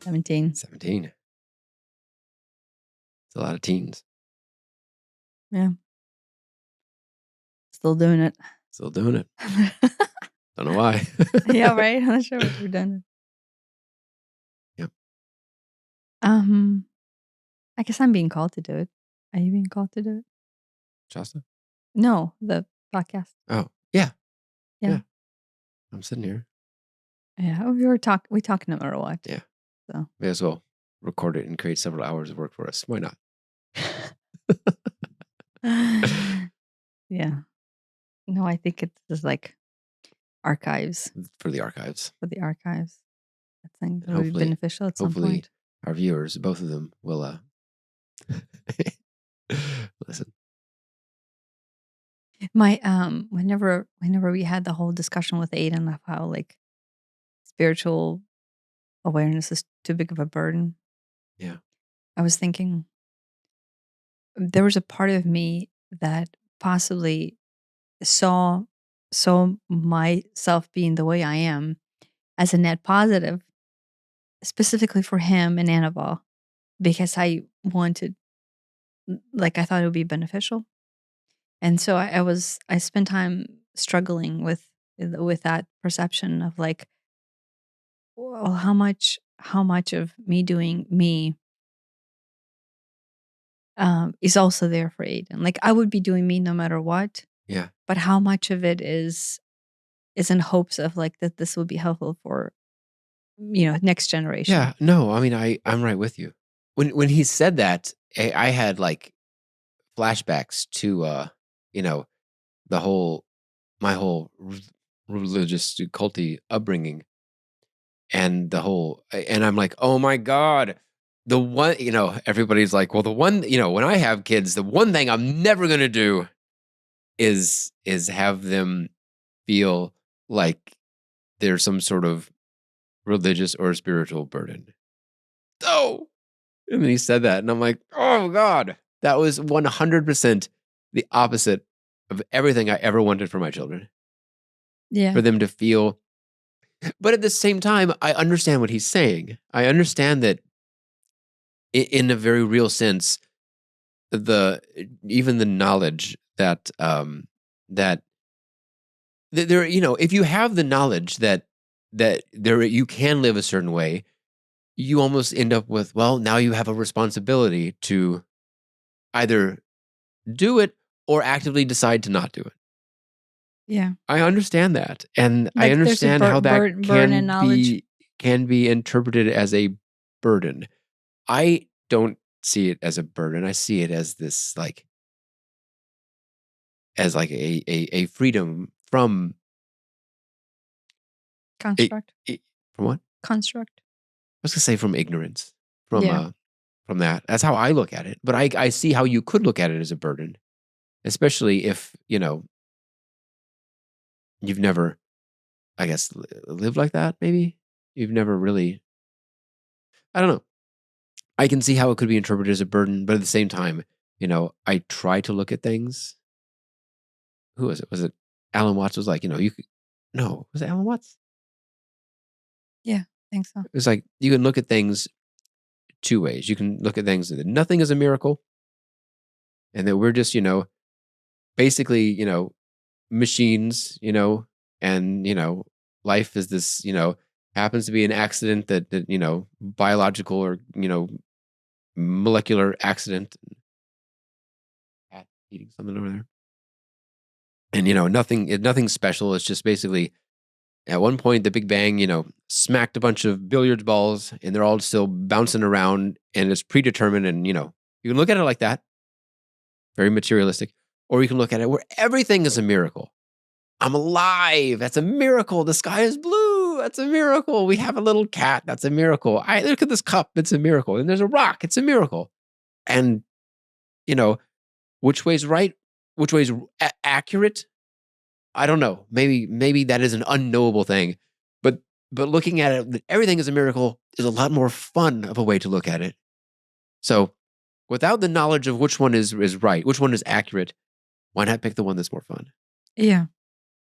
17. 17. It's a lot of teens. Yeah. Still doing it. Still doing it. Don't know why. Yeah, right? I'm not sure what we're doing. Yep. I guess I'm being called to do it. Are you being called to do it? Shasta? No, the podcast. Oh, yeah. Yeah. Yeah. I'm sitting here. Yeah, we talk no matter what. Yeah. So May as well record it and create several hours of work for us. Why not? yeah. No, I think it's just like archives For the archives. for the archives. I think And that would be beneficial at some hopefully point. our viewers, both of them, will listen. My whenever we had the whole discussion with Aiden of how like spiritual awareness is too big of a burden. Yeah. I was thinking there was a part of me that possibly saw myself being the way I am as a net positive, specifically for him and Annabelle, because I wanted, like, I thought it would be beneficial. And so I spent time struggling with that perception of like, well, how much of me doing me is also there for Aiden. Like I would be doing me no matter what, Yeah. but how much of it is in hopes of like that this will be helpful for next generation. Yeah. No, I mean, I'm right with you. When he said that, I had like flashbacks to, the my whole religious culty upbringing and and I'm like, oh my God, the one, everybody's like, well, the one, when I have kids, the one thing I'm never going to do is have them feel like there's some sort of religious or spiritual burden. Oh, and then he said that, and I'm like, oh God, that was 100% the opposite of everything I ever wanted for my children. Yeah. For them to feel, but at the same time, I understand what he's saying. I understand that in a very real sense, even the knowledge that that there, if you have the knowledge that there you can live a certain way, you almost end up with, well, now you have a responsibility to either do it or actively decide to not do it. Yeah. I understand that, and I Like there's a understand how that burden and knowledge. can be interpreted as a burden. I don't see it as a burden. I see it as this a freedom from Construct. from what? Construct. I was gonna say from ignorance. Yeah. From that. That's how I look at it. But I see how you could look at it as a burden, especially if, you've never, I guess, lived like that, maybe. You've never really, I don't know. I can see how it could be interpreted as a burden, but at the same time, I try to look at things. Who was it? Was it Alan Watts was like, you could, no, was it Alan Watts? Yeah, I think so. It was like, you can look at things two ways. You can look at things that nothing is a miracle and that we're just, basically, machines, and, life is this, happens to be an accident that, biological or, molecular accident. Cat eating something over there. And, nothing special. It's just basically at one point, the Big Bang, smacked a bunch of billiards balls and they're all still bouncing around and it's predetermined. And, you can look at it like that, very materialistic, or you can look at it where everything is a miracle. I'm alive. That's a miracle. The sky is blue. That's a miracle. We have a little cat. That's a miracle. Look at this cup. It's a miracle. And there's a rock. It's a miracle. And, which way's right? Which way's accurate? I don't know. Maybe that is an unknowable thing. But looking at it, everything is a miracle is a lot more fun of a way to look at it. So without the knowledge of which one is right, which one is accurate, why not pick the one that's more fun? Yeah.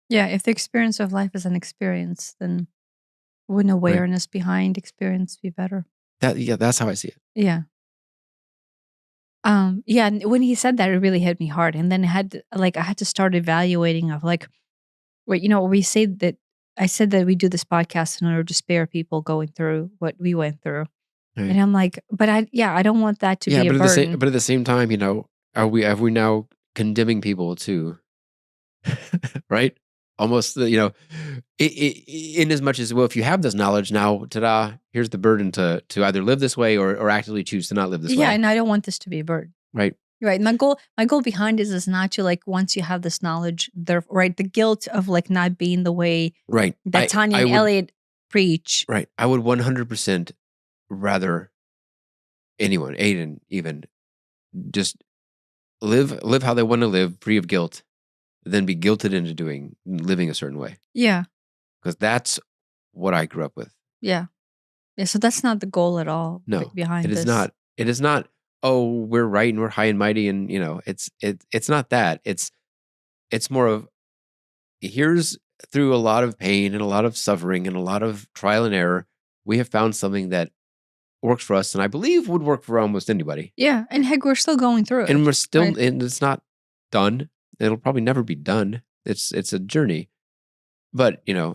Yeah, if the experience of life is an experience, then wouldn't awareness behind experience be better? That's how I see it. Yeah. Yeah, and when he said that, it really hit me hard, and then I had to start evaluating of, like, wait, we say that I said that we do this podcast in order to spare people going through what we went through, Right. and I'm like, but I don't want that to Yeah, be a burden. but at the same time, have we now condemning people to right? Almost, in as much as, well, if you have this knowledge now, ta-da, here's the burden to either live this way or actively choose to not live this Yeah, way, and I don't want this to be a burden. right? Right. My goal behind this is not to, like, once you have this knowledge, the guilt of, like, not being the way Right. that Tanya I and would Elliot preach. right. I would 100% rather anyone, Aiden even, just live how they want to live, free of guilt, than be guilted into living a certain way. Yeah. Because that's what I grew up with. Yeah. Yeah, so that's not the goal at all No, it behind is this. not. It is not. Oh, we're right and we're high and mighty, and it's not that. It's more of, here's, through a lot of pain and a lot of suffering and a lot of trial and error, we have found something that works for us, and I believe would work for almost anybody. Yeah, and heck, we're still going through it. And we're still, right? and it's not done. It'll probably never be done. It's a journey, but I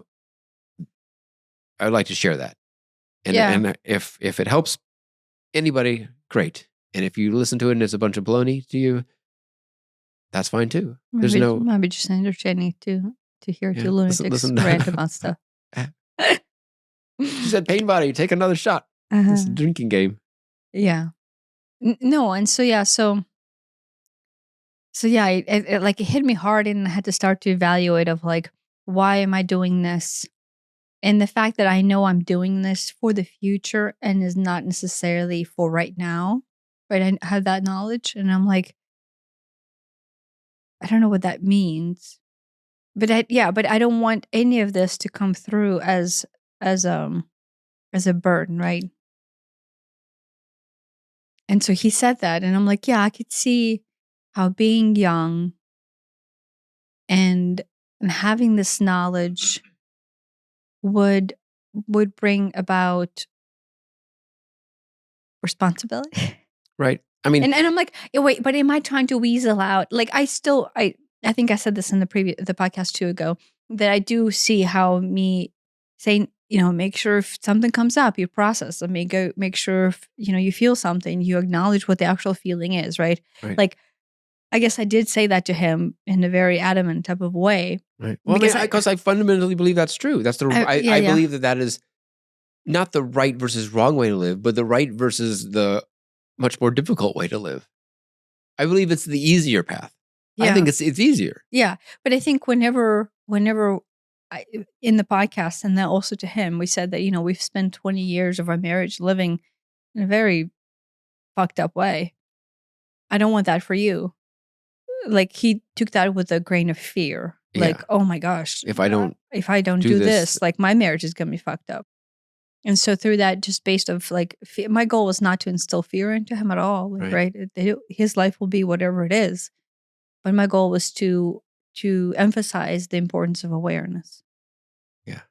would like to share that, and Yeah. and if it helps anybody, great. And if you listen to it and it's a bunch of baloney to you, that's fine too. There's Maybe no, maybe just entertaining to hear yeah. two lunatics Listen. rant about stuff. She said, "Pain body, take another shot." It's a Uh-huh. drinking game. Yeah. No, and so yeah, so yeah, it hit me hard, and I had to start to evaluate of, like, why am I doing this? And the fact that I know I'm doing this for the future and is not necessarily for right now, right? I have that knowledge, and I'm like, I don't know what that means. But I don't want any of this to come through as um as a burden, right? And so he said that, and I'm like, yeah, I could see how being young and having this knowledge would bring about responsibility. Right. I mean, And I'm like, wait, but am I trying to weasel out? Like, I think I said this in the podcast 2 ago, that I do see how me saying, make sure if something comes up, you process. I mean, go make sure if you feel something, you acknowledge what the actual feeling is, right? right. Like, I guess I did say that to him in a very adamant type of way. Right. Well, Because because I fundamentally believe that's true. That's yeah, I yeah, believe that is not the right versus wrong way to live, but the right versus the much more difficult way to live. I believe it's the easier path. I yeah. think it's easier. Yeah, but I think whenever in the podcast, and then also to him, we said that we've spent 20 years of our marriage living in a very fucked up way. I don't want that for you. Like, he took that with a grain of fear. Like, Yeah. oh my gosh, If I don't do this, like, my marriage is gonna be fucked up. And so through that, just based of, like, my goal was not to instill fear into him at all. Like, Right. right? His life will be whatever it is. But my goal was to emphasize the importance of awareness. Yeah.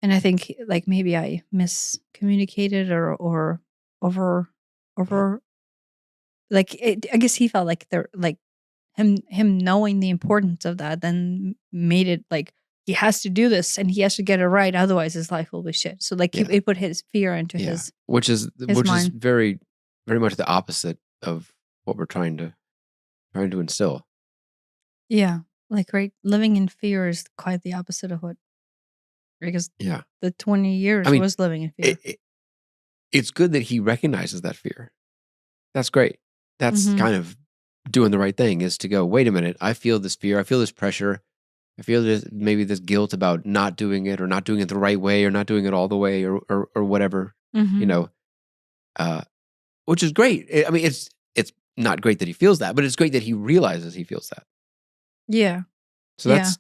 And I think, like, maybe I miscommunicated or over over like, I guess he felt like him knowing the importance of that then made it like he has to do this and he has to get it right, otherwise his life will be shit. So, like, Yeah. he put his fear into Yeah. his Which is mind. very, very much the opposite of what we're trying to instill. Yeah. Like, right, living in fear is quite the opposite of what, because Yeah. the 20 years I mean, was living in fear. it's good that he recognizes that fear. That's great. That's Mhm. kind of doing the right thing, is to go, wait a minute, I feel this fear, I feel this pressure, I feel maybe this guilt about not doing it or not doing it the right way or not doing it all the way or whatever, Mhm. uh, which is great. I mean, it's not great that he feels that, but it's great that he realizes he feels that. Yeah. So Yeah. that's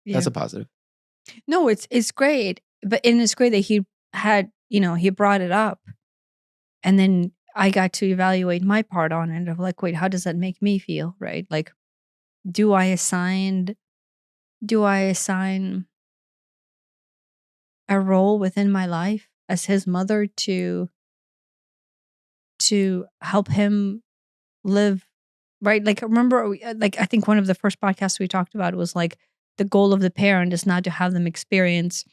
Yeah. a positive. No, it's great, and it's great that he had, he brought it up, and then I got to evaluate my part on it of, like, wait, how does that make me feel, right? Like, do I assign do I assign a role within my life as his mother to help him live right. Like, remember, like, I think one of the first podcasts we talked about was like the goal of the parent is not to have them experience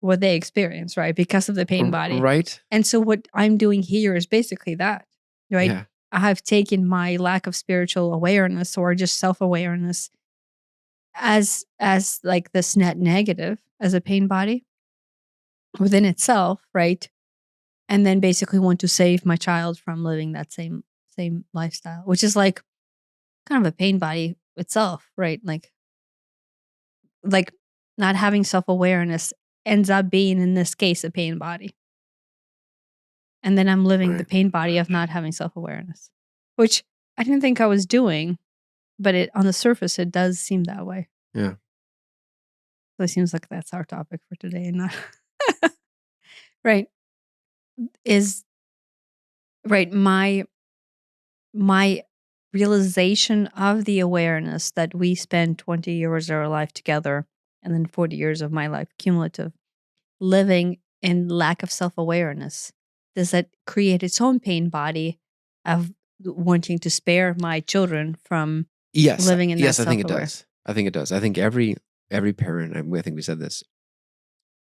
what they experience, right? Because of the pain body. Right? And so what I'm doing here is basically that, right? Yeah. I have taken my lack of spiritual awareness or just self-awareness as like this net negative as a pain body within itself, right? And then basically want to save my child from living that same lifestyle, which is like kind of a pain body itself, right? Like not having self-awareness ends up being, in this case, a pain body. And then I'm living the Right. pain body of not having self-awareness, which I didn't think I was doing, but on the surface, it does seem that way. Yeah. So it seems like that's our topic for today, and not right. Is right. My realization of the awareness that we spend 20 years of our life together, and then 40 years of my life cumulative living in lack of self-awareness, does that create its own pain body of wanting to spare my children from Yes. living in that Yes, I think it self-aware? does. I think it does. I think every parent, I think we said this,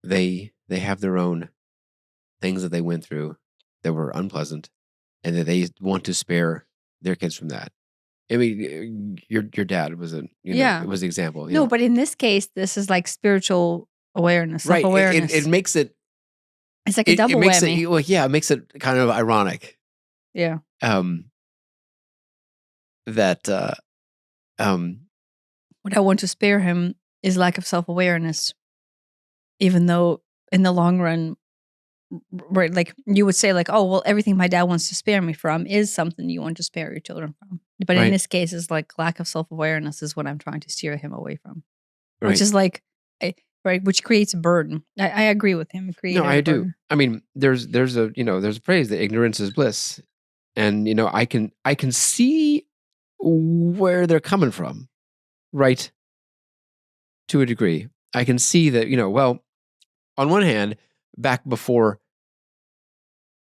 they have their own things that they went through that were unpleasant, and that they want to spare their kids from that. I mean, your dad was Yeah. it was the example. No, but in this case, this is like spiritual awareness, Right. self-awareness. It makes it. It's like a It double makes whammy. it. Well, yeah, it makes it kind of ironic. Yeah. That What I want to spare him is lack of self-awareness, even though in the long run, right, like you would say, like, oh, well, everything my dad wants to spare me from is something you want to spare your children from. But in Right. this case, it's like lack of self-awareness is what I'm trying to steer him away from, which Right. is like, right, which creates a burden. I agree with him. It created No, I a do. burden. I mean, there's a phrase that ignorance is bliss, and I can see where they're coming from, right? To a degree, I can see that. Well, on one hand, back before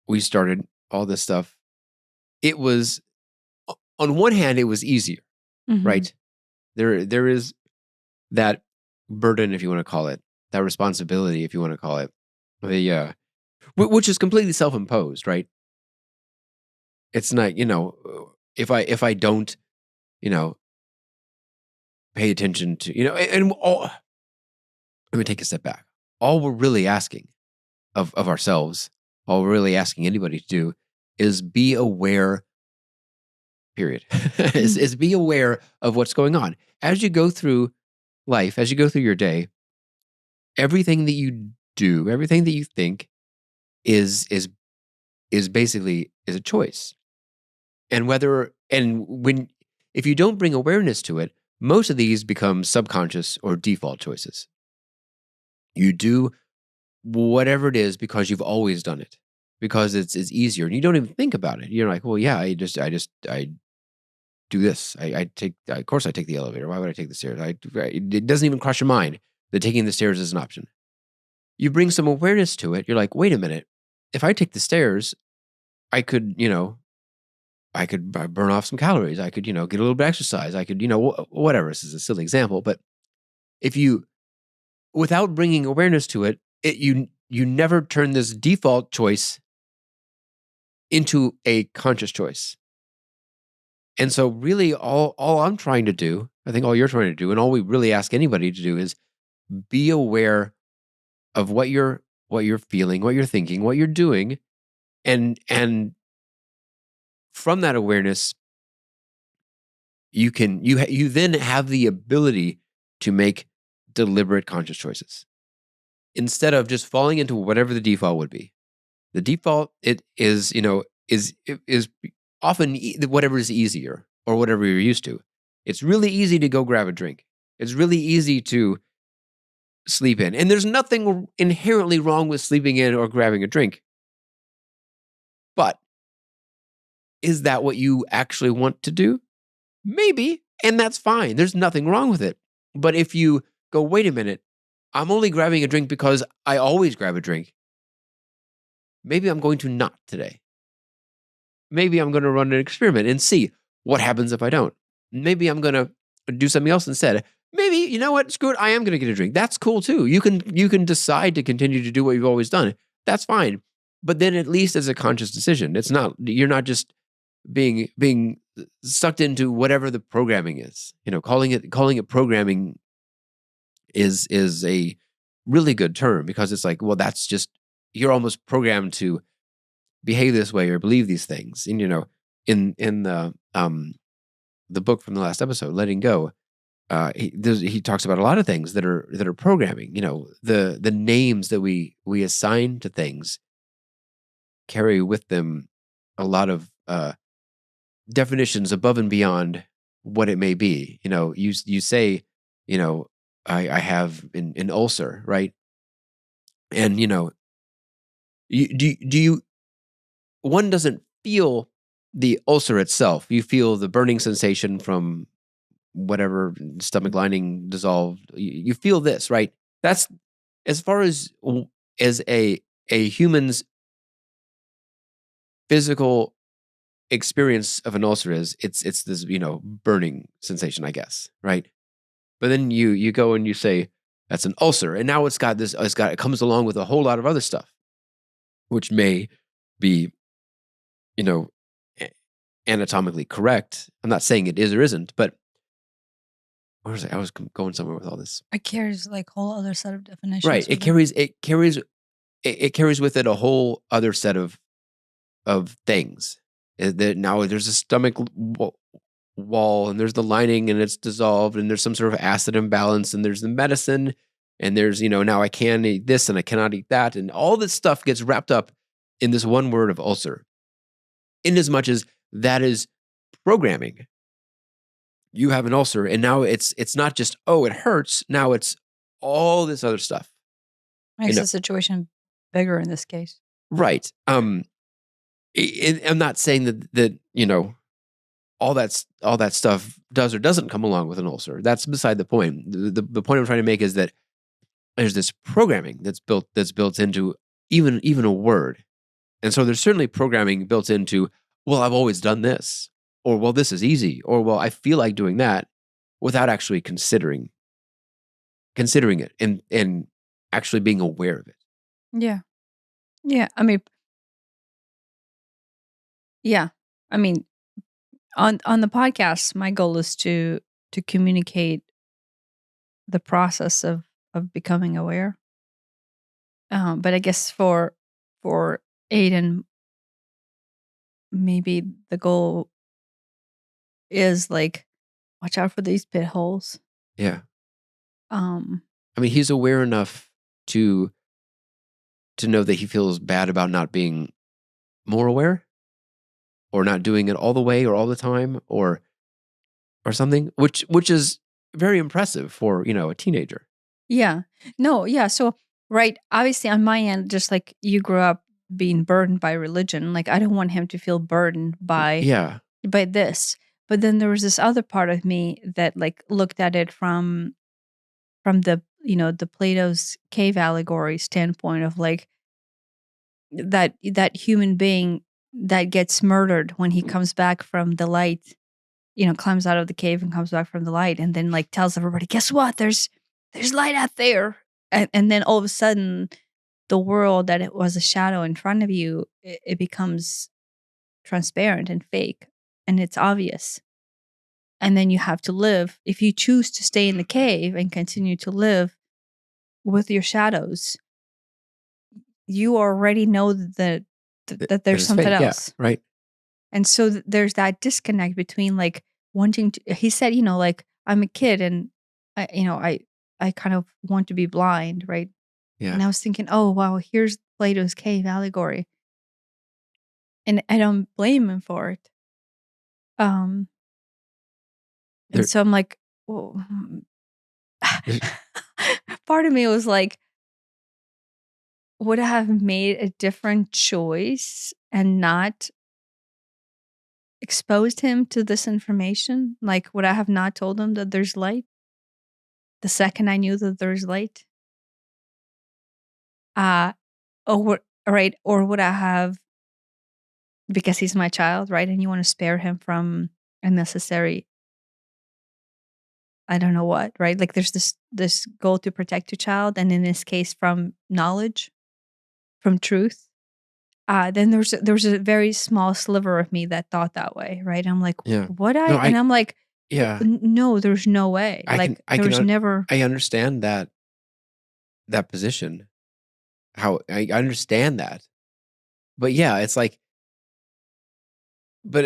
we started all this stuff, it was, on one hand, it was easier, Mhm. right? There is that burden, if you want to call it, that responsibility, if you want to call it, the which is completely self-imposed, right? It's not, if I don't, pay attention to, and all, let me take a step back. All we're really asking of ourselves, all we're really asking anybody to do is be aware, period. is be aware of what's going on. As you go through life, as you go through your day, everything that you do, everything that you think is basically is a choice. And if you don't bring awareness to it, most of these become subconscious or default choices. You do whatever it is because you've always done it, because it's easier, and you don't even think about it. You're like, well, yeah, I do this. Of course I take the elevator. Why would I take the stairs? It doesn't even cross your mind that taking the stairs is an option. You bring some awareness to it. You're like, wait a minute. If I take the stairs, I could burn off some calories. I could, get a little bit of exercise. I could, whatever. This is a silly example, but if you, without bringing awareness to it, you never turn this default choice into a conscious choice. And so really all I'm trying to do, I think all you're trying to do, and all we really ask anybody to do, is be aware of what you're feeling, what you're thinking, what you're doing, and from that awareness, you then have the ability to make deliberate conscious choices instead of just falling into whatever the default would be. The default is often whatever is easier or whatever you're used to. It's really easy to go grab a drink. It's really easy to sleep in. And there's nothing inherently wrong with sleeping in or grabbing a drink. But is that what you actually want to do? Maybe, and that's fine. There's nothing wrong with it. But if you go, wait a minute, I'm only grabbing a drink because I always grab a drink, maybe I'm going to not today. Maybe I'm going to run an experiment and see what happens if I don't. Maybe I'm going to do something else instead. Maybe, you know what? Screw it. I am going to get a drink. That's cool too. You can decide to continue to do what you've always done. That's fine. But then at least as a conscious decision, you're not just being sucked into whatever the programming is. Calling it programming is a really good term, because it's like, well, that's just, you're almost programmed to behave this way or believe these things. And in the book from the last episode, Letting Go, he talks about a lot of things that are programming. The names that we assign to things carry with them a lot of definitions above and beyond what it may be. You say, I have an ulcer, right? And one doesn't feel the ulcer itself. You feel the burning sensation from whatever stomach lining dissolved. You feel this, right? That's as far as a human's physical experience of an ulcer is. It's this burning sensation, I guess, right? But then you go and you say that's an ulcer, and now it comes along with a whole lot of other stuff, which may be anatomically correct. I'm not saying it is or isn't, but where was I was going somewhere with all this. It carries like whole other set of definitions. Right. It carries with it a whole other set of things. Now there's a stomach wall, and there's the lining, and it's dissolved, and there's some sort of acid imbalance, and there's the medicine, and there's now I can eat this and I cannot eat that, and all this stuff gets wrapped up in this one word of ulcer. In as much as that is programming. You have an ulcer, and now it's not just, oh, it hurts. Now it's all this other stuff. Makes the situation bigger in this case. Right. I'm not saying that all that stuff does or doesn't come along with an ulcer. That's beside the point. The point I'm trying to make is that there's this programming that's built into even a word. And so there's certainly programming built into, well, I've always done this, or, well, this is easy, or, well, I feel like doing that, without actually considering it and actually being aware of it. Yeah. Yeah. I mean, on the podcast, my goal is to communicate the process of becoming aware. But I guess for Aiden, maybe the goal is like, watch out for these pit holes. Yeah. I mean, he's aware enough to know that he feels bad about not being more aware, or not doing it all the way or all the time, or something, which is very impressive for, a teenager. Yeah. No, yeah. So, right. Obviously, on my end, just like you grew up being burdened by religion, like I don't want him to feel burdened by this. But then there was this other part of me that like looked at it from the the Plato's cave allegory standpoint of like that human being that gets murdered when he comes back from the light, climbs out of the cave and comes back from the light, and then like tells everybody, guess what? There's light out there. And then all of a sudden, the world that it was a shadow in front of you, it becomes transparent and fake, and it's obvious. And then you have to live. If you choose to stay in the cave and continue to live with your shadows, you already know that there's something else. Yeah, right. And so there's that disconnect between like wanting to, he said, like I'm a kid and I kind of want to be blind, right? Yeah. And I was thinking, oh, wow, here's Plato's cave allegory. And I don't blame him for it. And so I'm like, well, part of me was like, would I have made a different choice and not exposed him to this information? Like, would I have not told him that there's light the second I knew that there's light? Or right? Or would I have, because he's my child, right? And you want to spare him from unnecessary, I don't know what, right? Like there's this goal to protect your child, and in this case, from knowledge, from truth. Then there's a very small sliver of me that thought that way, right? I'm like, Yeah. would I? No, And I'm like, yeah, No, there's no way. I can, Like there's never. I understand that position. How I understand that. But yeah, it's like, but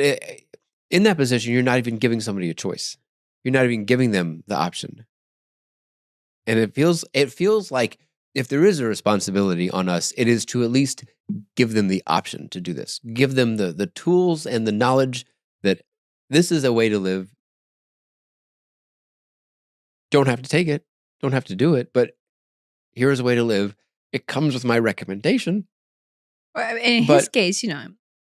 in that position, you're not even giving somebody a choice. You're not even giving them the option. And it feels like if there is a responsibility on us, it is to at least give them the option to do this. Give them the tools and the knowledge that this is a way to live. Don't have to take it, don't have to do it, but here's a way to live. It comes with my recommendation. In his But case, he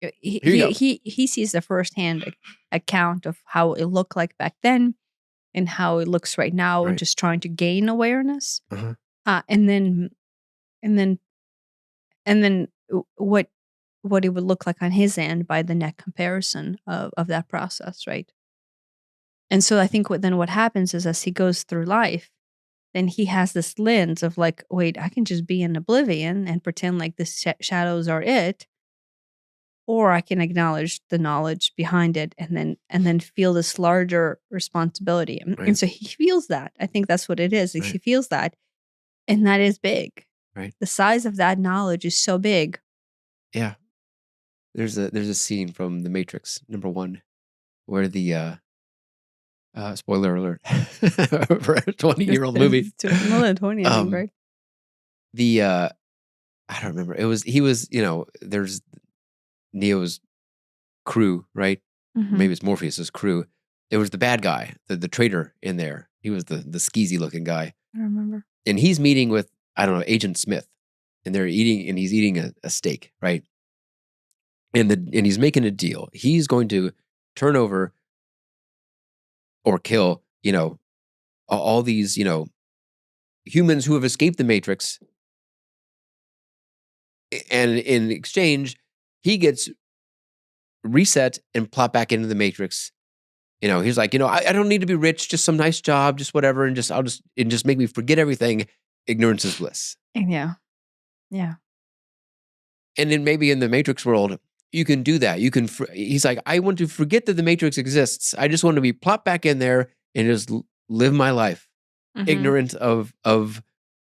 here you he go. he sees the firsthand account of how it looked like back then and how it looks right now, and Right. just trying to gain awareness. Uh-huh. And then and then and then what it would look like on his end by the net comparison of that process, right? And so I think what happens is, as he goes through life, then he has this lens of like, wait, I can just be in oblivion and pretend like the shadows are it, or I can acknowledge the knowledge behind it, and then feel this larger responsibility. And Right. so he feels that. I think that's what it is. Right. He feels that, and that is big. Right. The size of that knowledge is so big. Yeah. There's a scene from The Matrix #1 where the spoiler alert for a 20-year-old movie. More than 20, I think, right? The I don't remember. He was, there's Neo's crew, right? Maybe it's Morpheus's crew. It was the bad guy, the traitor in there. He was the skeezy looking guy. I remember. And he's meeting with, I don't know, Agent Smith. And he's eating a steak, right? And he's making a deal. He's going to turn over or kill, all these, humans who have escaped the Matrix. And in exchange, he gets reset and plop back into the Matrix. He's like, I don't need to be rich, just some nice job, just whatever, and just make me forget everything. Ignorance is bliss. And yeah. And then maybe in the Matrix world, you can do that. He's like, I want to forget that the Matrix exists. I just want to be plopped back in there and just live my life, ignorant of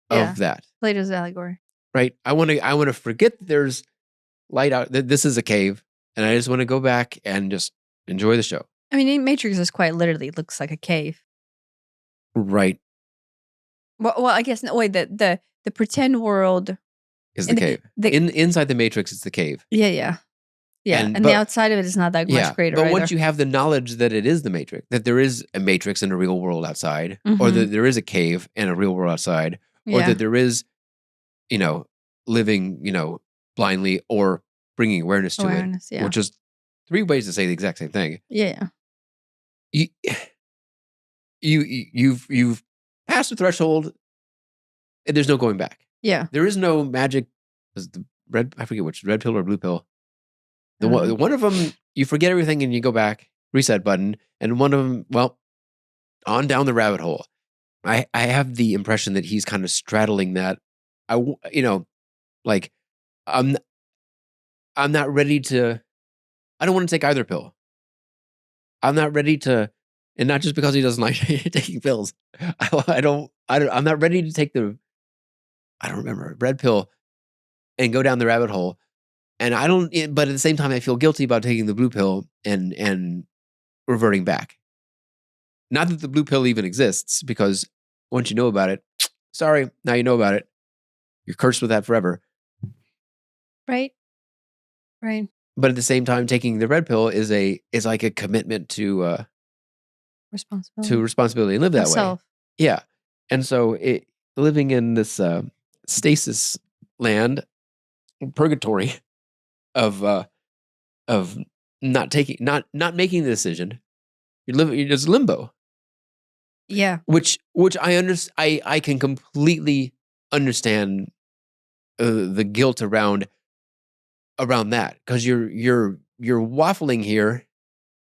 that. Plato's allegory. Right? I want to forget that there's light out, that this is a cave, and I just want to go back and just enjoy the show. I mean, Matrix is quite literally looks like a cave. Right. Well, I guess no. Wait, the pretend world is the cave. Inside the Matrix, it's the cave. Yeah. And the outside of it is not that much greater. But either. once you have the knowledge that it is the Matrix, that there is a Matrix and a real world outside, or that there is a cave and a real world outside, or that there is, living, blindly, or bringing awareness to it, which is 3 ways to say the exact same thing. Yeah. You've passed the threshold, and there's no going back. Yeah. There is no magic. I forget which, red pill or blue pill. One of them, you forget everything and you go back, reset button, and one of them, well, on down the rabbit hole. I have the impression that he's kind of straddling that. I'm not ready to. I don't want to take either pill. I'm not ready to, and not just because he doesn't like taking pills. I'm not ready to take I don't remember, red pill and go down the rabbit hole. And but at the same time, I feel guilty about taking the blue pill and reverting back. Not that the blue pill even exists, because once you know about it, sorry, now you know about it. You're cursed with that forever. Right. But at the same time, taking the red pill is like a commitment to responsibility and live that way. Yeah. And so living in this stasis land, purgatory of not making the decision, you're just limbo. Yeah. Which I can completely understand the guilt around around that, because you're waffling here,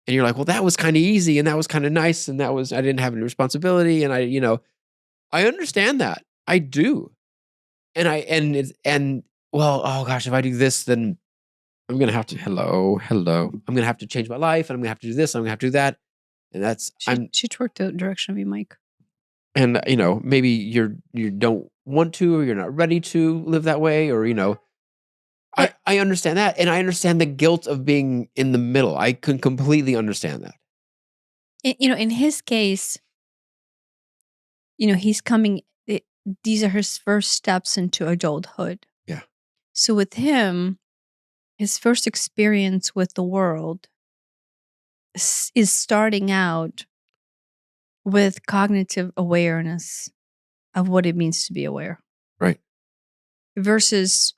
and you're like, well, that was kind of easy, and that was kind of nice, and I didn't have any responsibility, and I understand that. I do. And well, oh gosh, if I do this, then I'm gonna have to hello. I'm gonna have to change my life, and I'm gonna have to do this, I'm gonna have to do that. And that's She twerked the direction of you, Mike. and maybe you don't want to, or you're not ready to live that way, or I understand that, and I understand the guilt of being in the middle. I can completely understand that. In his case, he's coming. These are his first steps into adulthood. Yeah. So with him, his first experience with the world is starting out with cognitive awareness of what it means to be aware. Right. Versus,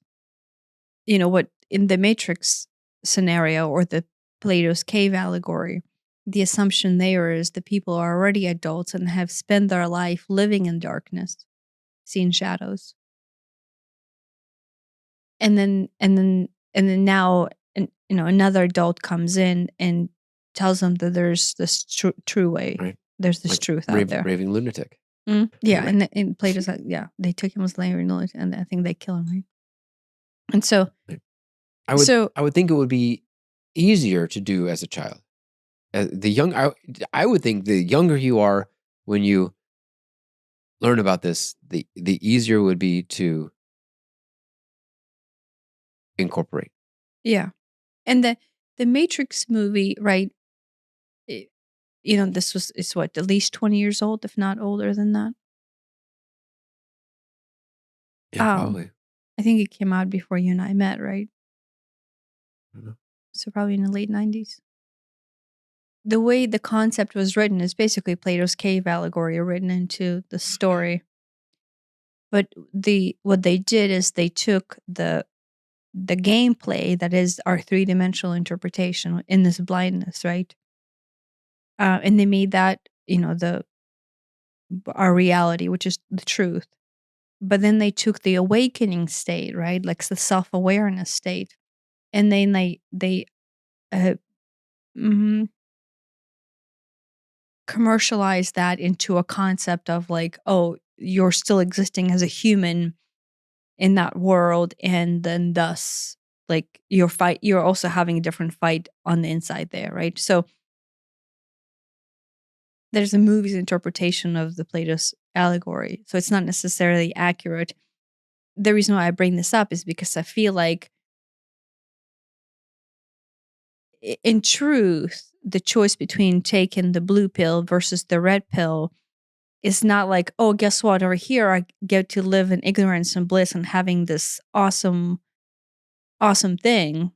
what in the Matrix scenario or the Plato's cave allegory, the assumption there is the people are already adults and have spent their life living in darkness, seeing shadows. And then now, another adult comes in and tells them that there's this true way. Right. There's this truth out there. Raving lunatic. Yeah, and in Plato's, they took him as raving lunatic, and I think they kill him, right? And so, I would think it would be easier to do as a child. I would think the younger you are when you learn about this, the easier it would be to incorporate. Yeah, and the Matrix movie, right? It's what, at least 20 years old, if not older than that. Yeah, probably. I think it came out before you and I met, right? Mm-hmm. So probably in the late 90s. The way the concept was written is basically Plato's cave allegory written into the story. But what they did is they took the gameplay that is our three-dimensional interpretation in this blindness, right? And they made that, our reality, which is the truth. But then they took the awakening state, right? Like the self-awareness state. And then they commercialized that into a concept of like, oh, you're still existing as a human in that world, and then thus like you're also having a different fight on the inside there, right? So there's a movie's interpretation of the Plato's allegory, so it's not necessarily accurate. The reason why I bring this up is because I feel like in truth, the choice between taking the blue pill versus the red pill is not like, oh, guess what? Over here, I get to live in ignorance and bliss and having this awesome, awesome thing.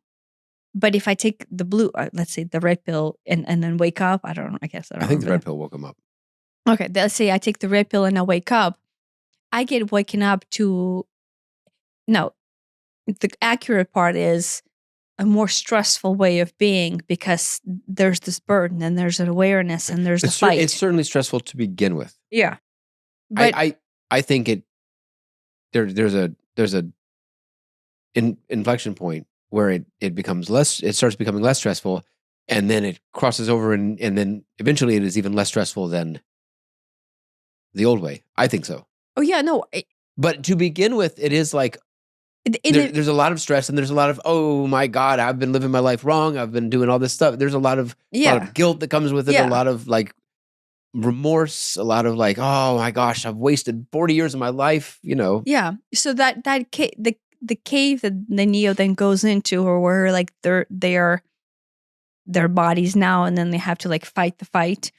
But if I take the blue, let's say the red pill, and then wake up, I don't know. I guess I don't. I think the red pill woke him up. Okay, let's say I take the red pill and I wake up. I get waken up to. No, the accurate part is a more stressful way of being because there's this burden and there's an awareness and there's the fight. It's certainly stressful to begin with. Yeah, but I think there's a inflection point where it becomes less. It starts becoming less stressful, and then it crosses over, and then eventually it is even less stressful than the old way. I think so. Oh yeah, no. But to begin with, it is like there's a lot of stress, and there's a lot of, oh my God, I've been living my life wrong. I've been doing all this stuff. There's a lot of guilt that comes with it. Yeah. A lot of like remorse. A lot of like, oh my gosh, I've wasted 40 years of my life. Yeah. So the cave that the Neo then goes into, or where like they are their bodies now, and then they have to like fight the fight,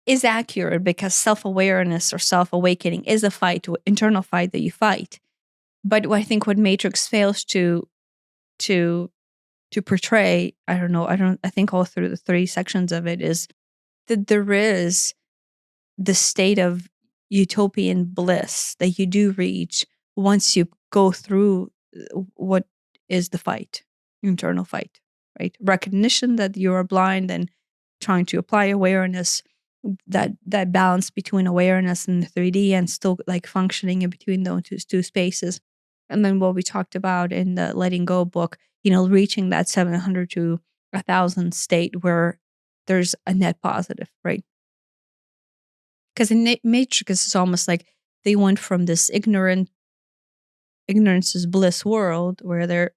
is accurate because self-awareness or self-awakening is a fight, internal fight that you fight. But I think what Matrix fails to portray, I think all through the 3 sections of it, is that there is the state of utopian bliss that you do reach once you go through what is the fight, internal fight, right? Recognition that you are blind and trying to apply awareness, that balance between awareness and the 3D and still like functioning in between those two spaces. And then what we talked about in the Letting Go book reaching that 700 to 1,000 state where there's a net positive, right? Because in Matrix, it's almost like they went from this ignorance is bliss world where they're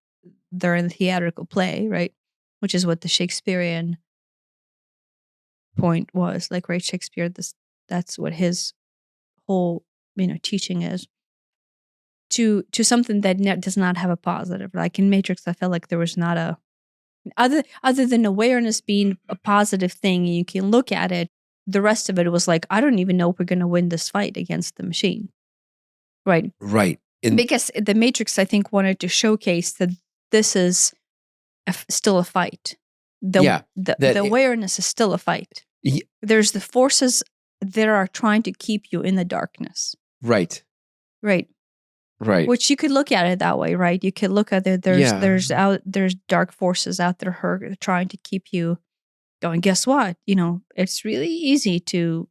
in the theatrical play, right? Which is what the Shakespearean point was, like, right? Shakespeare, that's what his whole teaching is, to something that does not have a positive. Like in Matrix, I felt like there was not a other than awareness being a positive thing, and you can look at it. The rest of it was like, I don't even know if we're going to win this fight against the machine, right? Right. Because the Matrix, I think, wanted to showcase that this is still a fight. The awareness is still a fight. There's the forces that are trying to keep you in the darkness. Right. Right. Right. Which you could look at it that way, right? You could look at it. There's dark forces out there trying to keep you going. Guess what? It's really easy to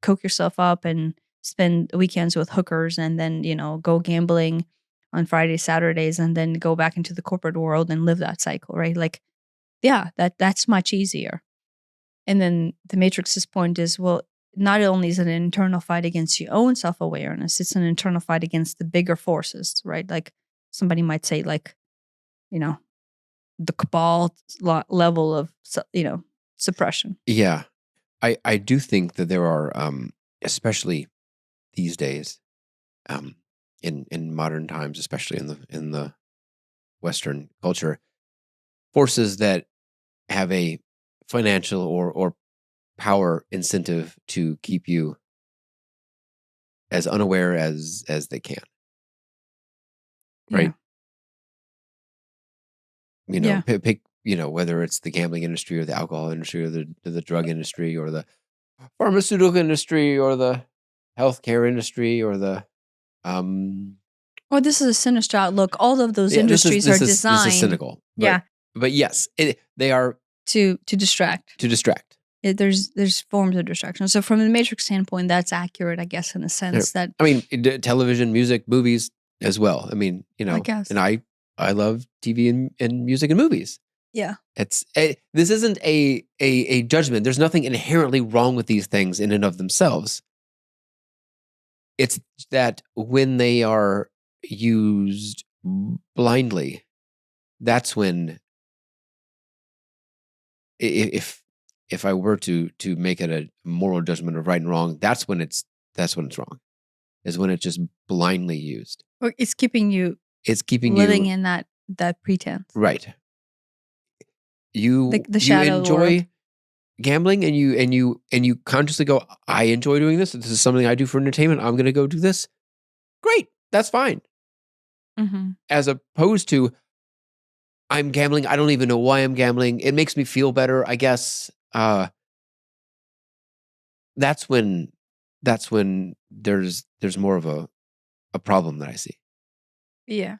coke yourself up and spend weekends with hookers, and then go gambling on Fridays, Saturdays, and then go back into the corporate world and live that cycle, right? Like, yeah, that's much easier. And then the Matrix's point is, well, not only is it an internal fight against your own self-awareness, it's an internal fight against the bigger forces, right? Like somebody might say, like, the cabal level of, suppression. Yeah. I do think that there are, especially these days, in modern times, especially in the Western culture, forces that have a financial or power incentive to keep you as unaware as they can. Right? Yeah. Pick, whether it's the gambling industry or the alcohol industry or the drug industry or the pharmaceutical industry or the healthcare industry or the Well, this is a sinister outlook. All of those industries are designed. This is cynical. But yes, they are to distract. To distract. There's forms of distraction. So from the Matrix standpoint, that's accurate, I guess, in a sense that. I mean, television, music, movies as well. I mean, I guess. And I love TV and music and movies. Yeah. This isn't a judgment. There's nothing inherently wrong with these things in and of themselves. It's that when they are used blindly, that's when, if I were to make it a moral judgment of right and wrong, that's when it's wrong. Is when it's just blindly used. Or it's keeping you living in that pretense. Right. You the shadow enjoy world. Gambling and you consciously go, I enjoy doing this. This is something I do for entertainment. I'm going to go do this. Great. That's fine. Mm-hmm. As opposed to, I'm gambling. I don't even know why I'm gambling. It makes me feel better, I guess. That's when there's more of a problem that I see. Yeah.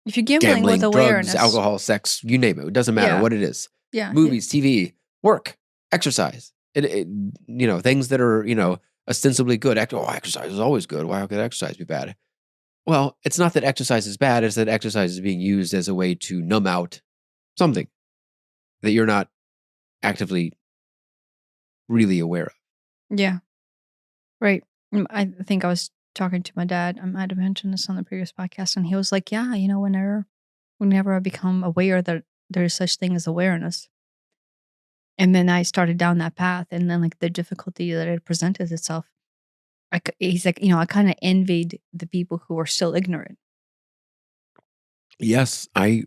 If you're gambling with awareness, drugs, alcohol, sex, you name it. It doesn't matter what it is. Yeah. Movies, TV, work, exercise. Things that are, ostensibly good. Exercise is always good. Why could exercise be bad? Well, it's not that exercise is bad. It's that exercise is being used as a way to numb out something that you're not actively really aware of. Yeah. Right. I think I was talking to my dad. I might have mentioned this on the previous podcast, and he was like, yeah, whenever I become aware that there's such thing as awareness. And then I started down that path, and then like the difficulty that it presented itself. He's like, I kind of envied the people who are still ignorant. Yes, I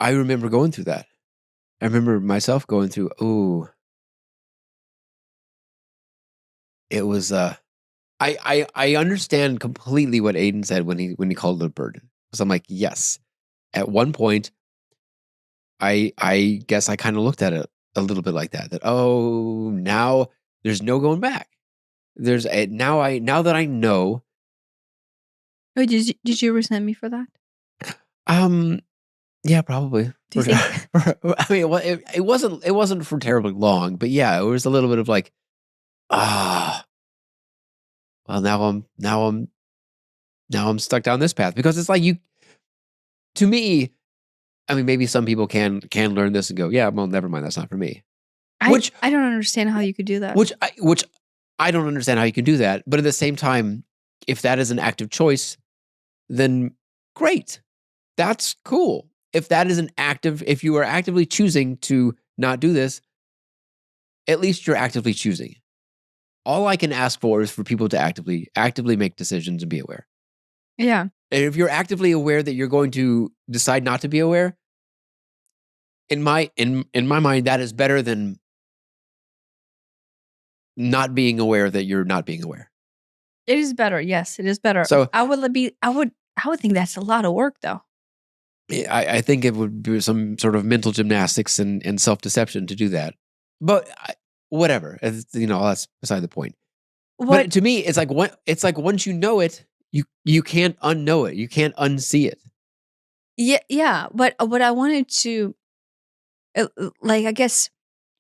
remember going through that. I remember myself going through, it was I understand completely what Aiden said when he called it a burden. So I'm like, yes. At one point, I guess I kind of looked at it a little bit like that. That now there's no going back. There's now that I know. Oh, did you resent me for that? Yeah, probably. Do you think? I mean, it wasn't for terribly long, but yeah, it was a little bit of like, well, now I'm now I'm stuck down this path because it's like to me, I mean, maybe some people can learn this and go, yeah, well, never mind, that's not for me. Which I don't understand how you could do that. which I don't understand how you can do that. But at the same time, if that is an active choice, then great. That's cool. If that is if you are actively choosing to not do this, at least you're actively choosing. All I can ask for is for people to actively make decisions and be aware. Yeah. And if you're actively aware that you're going to decide not to be aware, in my mind, that is better than not being aware that you're not being aware. It is better. Yes, it is better. So I would think that's a lot of work though. I think it would be some sort of mental gymnastics and self-deception to do that. But whatever, that's beside the point. What But to me, it's like once you know it, you can't unknow it. You can't unsee it. Yeah, but what I wanted to I guess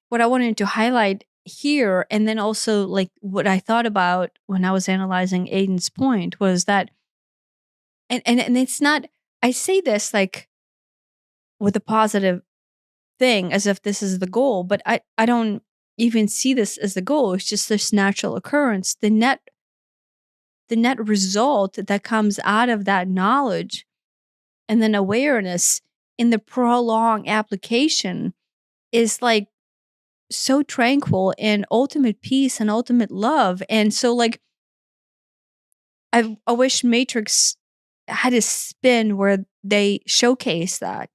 what I wanted to highlight here, and then also like what I thought about when I was analyzing Aiden's point was that, and it's not. I say this like with a positive thing, as if this is the goal, but I don't even see this as the goal. It's just this natural occurrence. The net result that comes out of that knowledge and then awareness in the prolonged application is like so tranquil and ultimate peace and ultimate love. And so like I wish Matrix had a spin where they showcase that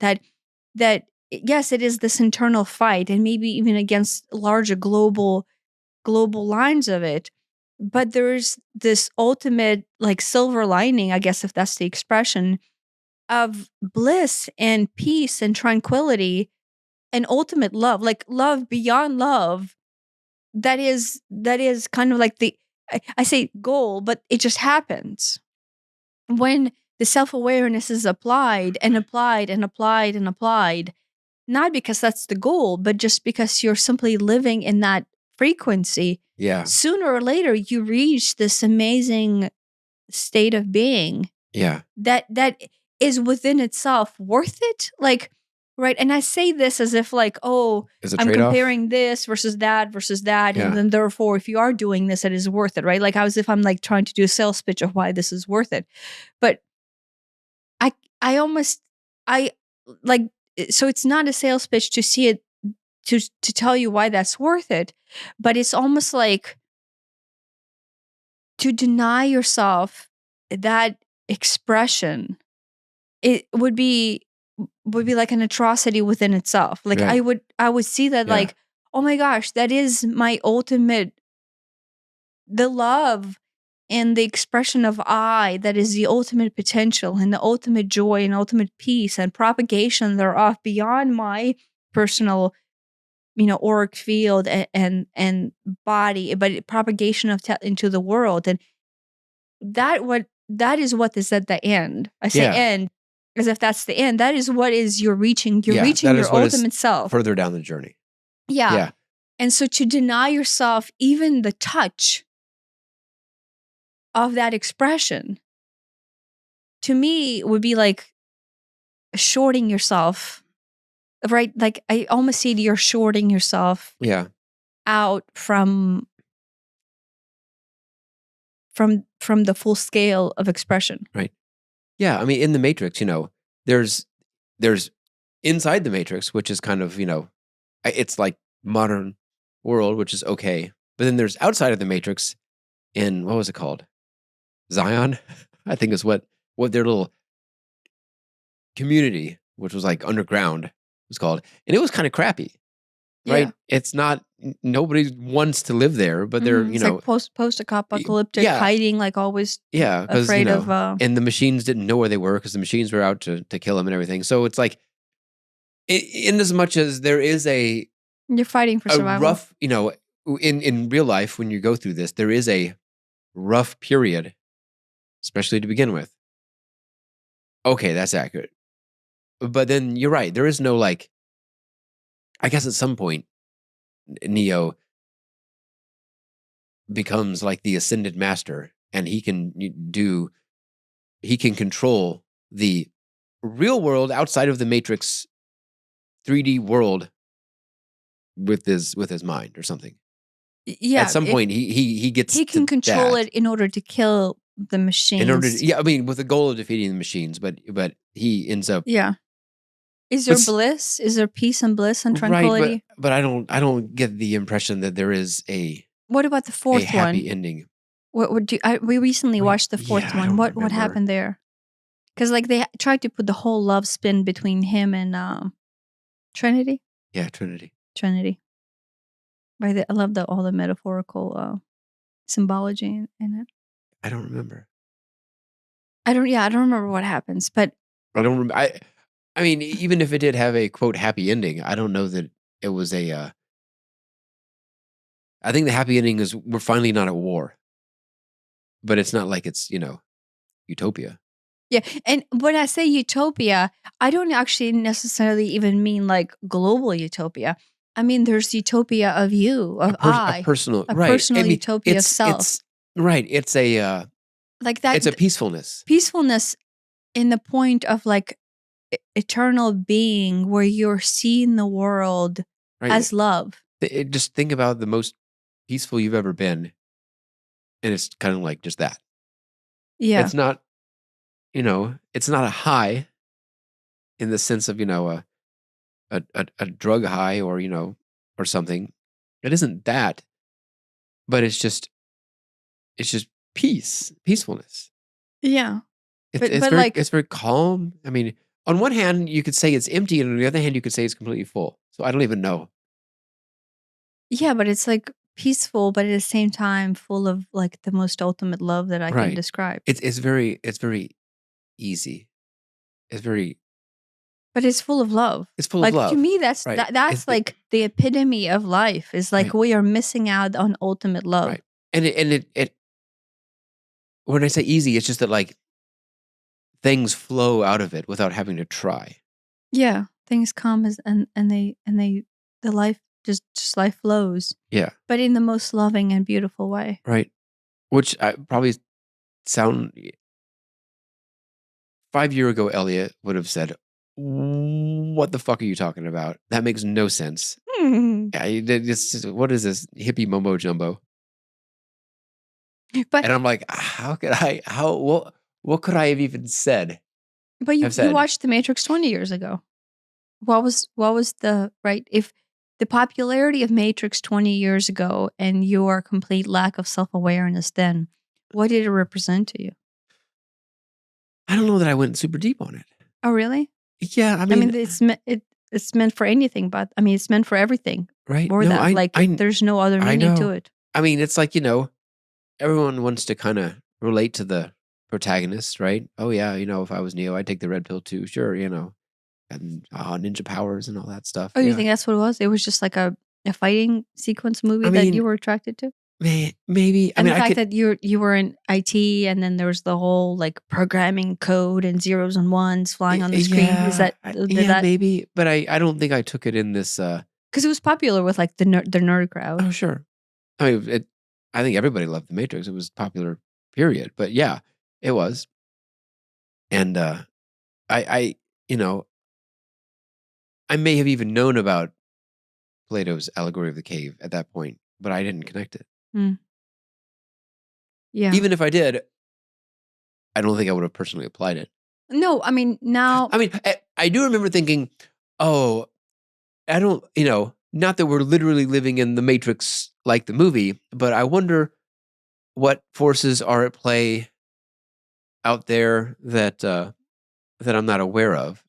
yes, it is this internal fight and maybe even against larger global lines of it. But there's this ultimate like silver lining, I guess if that's the expression, of bliss and peace and tranquility and ultimate love, like love beyond love. That is kind of like I say goal, but it just happens when the self-awareness is applied and applied and applied and applied, not because that's the goal, but just because you're simply living in that frequency. Yeah. Sooner or later you reach this amazing state of being Yeah. that is within itself worth it. Like, right. And I say this as if like, oh, Is a I'm trade-off. comparing this versus that. Yeah. And then therefore, if you are doing this, it is worth it, right? Like as if I'm like trying to do a sales pitch of why this is worth it. But I almost, I like, so it's not a sales pitch to see it, to tell you why that's worth it. But it's almost like to deny yourself that expression, it would be like an atrocity within itself. Like Right. I would see that Yeah. like, oh my gosh, that is my ultimate, the love and the expression of I, that is the ultimate potential and the ultimate joy and ultimate peace and propagation thereof beyond my personal, auric field and body, but propagation of into the world. And that is what is at the end. I say Yeah. end as if that's the end. That is what is you're reaching. You're reaching that your is what is ultimate self. further down the journey. Yeah. Yeah. And so to deny yourself even the touch of that expression, to me would be like shorting yourself, right? Like I almost see you're shorting yourself Yeah. out from the full scale of expression. Right. Yeah. I mean, in the Matrix, there's inside the Matrix, which is kind of, it's like modern world, which is okay. But then there's outside of the Matrix in, what was it called? Zion, I think is what their little community, which was like underground, was called. And it was kind of crappy, right? Yeah. It's not, nobody wants to live there, but they're, It's like post-apocalyptic, yeah. hiding, like always Yeah, because afraid of and the machines didn't know where they were because the machines were out to kill them and everything. So it's like, in as much as there is a you're fighting for survival. rough, in real life when you go through this, there is a rough period, especially to begin with. Okay, that's accurate. But then you're right. There is no like, I guess at some point, Neo becomes like the ascended master, and he can do he can control the real world outside of the Matrix 3D world with his mind or something. At Yeah, some point, he gets he can to control that it in order to kill the in order machines. to, yeah, I mean, with the goal of defeating the machines, but he ends up Yeah. Is there but bliss? Is there peace and bliss and right, tranquility? but I don't get the impression that there is What about the a fourth one? happy ending. What would you? We recently Wait, watched the yeah, fourth I one. don't What remember. happened there? Because like they tried to put the whole love spin between him and Trinity. Yeah, Trinity. Trinity. Right. I love all the metaphorical symbology in it. I don't remember. I don't. Yeah, I don't remember what happens, but I don't remember. I mean, even if it did have a quote happy ending, I don't know that it was a. I think the happy ending is we're finally not at war, but it's not like it's utopia. yeah. And when I say utopia, I don't actually necessarily even mean like global utopia. I mean, there's utopia of you, of A I, personal a right. I personal mean, utopia of self, it's right. like that It's a peacefulness, peacefulness in the point of like eternal being where you're seeing the world right? as love. Just think about the most peaceful you've ever been, and it's kind of like just that. Yeah. It's not, it's not a high in the sense of a drug high or or something. It isn't that, but it's just peacefulness. Yeah. It's But very like it's very calm. I mean, on one hand, you could say it's empty, and on the other hand, you could say it's completely full. So I don't even know. yeah, but it's like peaceful, but at the same time full of like the most ultimate love that I can Right? describe. It's very easy. It's very But it's full of love. it's full of Like to love. me Right? that's like the epitome of life is like Right. we are missing out on ultimate love. Right. And when I say easy, it's just that like things flow out of it without having to try. Yeah. Things come as and they the life just life flows, Yeah. but in the most loving and beautiful way. Right. Which I probably sound 5 year ago, Elliot would have said, "What the fuck are you talking about? That makes no sense." Yeah, what is this hippie mumbo jumbo? But And I'm like, how could I? How what could I have even said? Have you said? watched The Matrix 20 years ago. What was the right if the popularity of Matrix 20 years ago and your complete lack of self-awareness then, what did it represent to you? I don't know that I went super deep on it. Oh, really? Yeah, I I mean, mean, it's meant for anything, but I mean, it's meant for everything. right? More No, that like I there's no other I meaning to know. it. I mean, it's like everyone wants to kind of relate to the protagonist, right? Oh yeah, if I was Neo, I'd take the red pill too. Sure, and ninja powers and all that stuff. Oh, you Yeah, think that's what it was? It was just like a fighting sequence movie I that mean, you were attracted to? maybe. I And mean, the I fact could. that you were in IT and then there was the whole like programming code and zeros and ones flying on the screen. Is Yeah, that did yeah, that maybe, but I don't think I took it in this. because it was popular with like the nerd crowd. Oh, sure. I mean, I think everybody loved The Matrix. It was popular, period. But yeah, it was, and I, you know, I may have even known about Plato's allegory of the cave at that point, but I didn't connect it. Mm, yeah. Even if I did, I don't think I would have personally applied it. No, I mean now I mean, I do remember thinking, oh, I don't, not that we're literally living in the Matrix like the movie, but I wonder what forces are at play out there that I'm not aware of.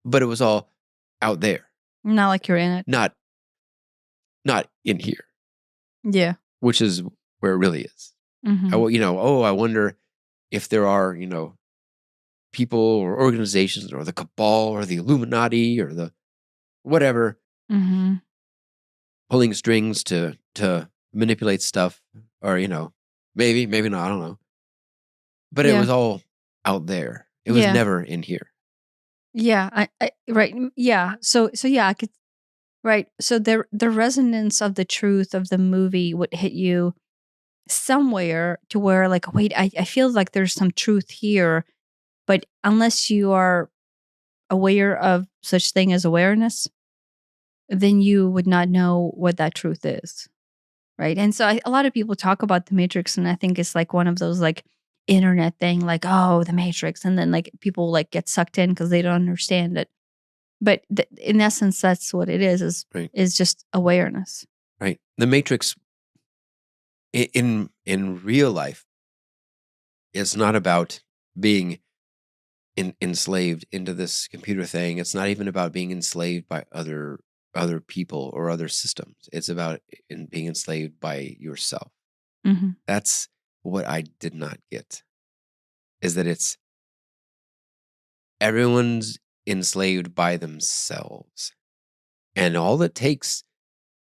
But it was all out there, not like you're in it. not not in here, Yeah. which is where it really is. Mhm. I wonder if there are, people or organizations or the cabal or the Illuminati or the whatever Mhm. pulling strings to manipulate stuff or maybe not, I don't know, but it Yeah. was all out there. It was Yeah. never in here. Yeah. I right. Yeah. So yeah, I could right. So the resonance of the truth of the movie would hit you somewhere to where like, wait, I feel like there's some truth here, but unless you are aware of such thing as awareness, then you would not know what that truth is. Right. And so a lot of people talk about the Matrix, and I think it's like one of those like internet thing, like, oh, the Matrix. And then like people like get sucked in because they don't understand it. But in essence, that's what it Right. is just awareness. Right. The Matrix in real life, it's not about being enslaved into this computer thing. It's not even about being enslaved by other people or other systems. It's about being enslaved by yourself. Mm-hmm. That's what I did not get, is that it's everyone's enslaved by themselves. And all it takes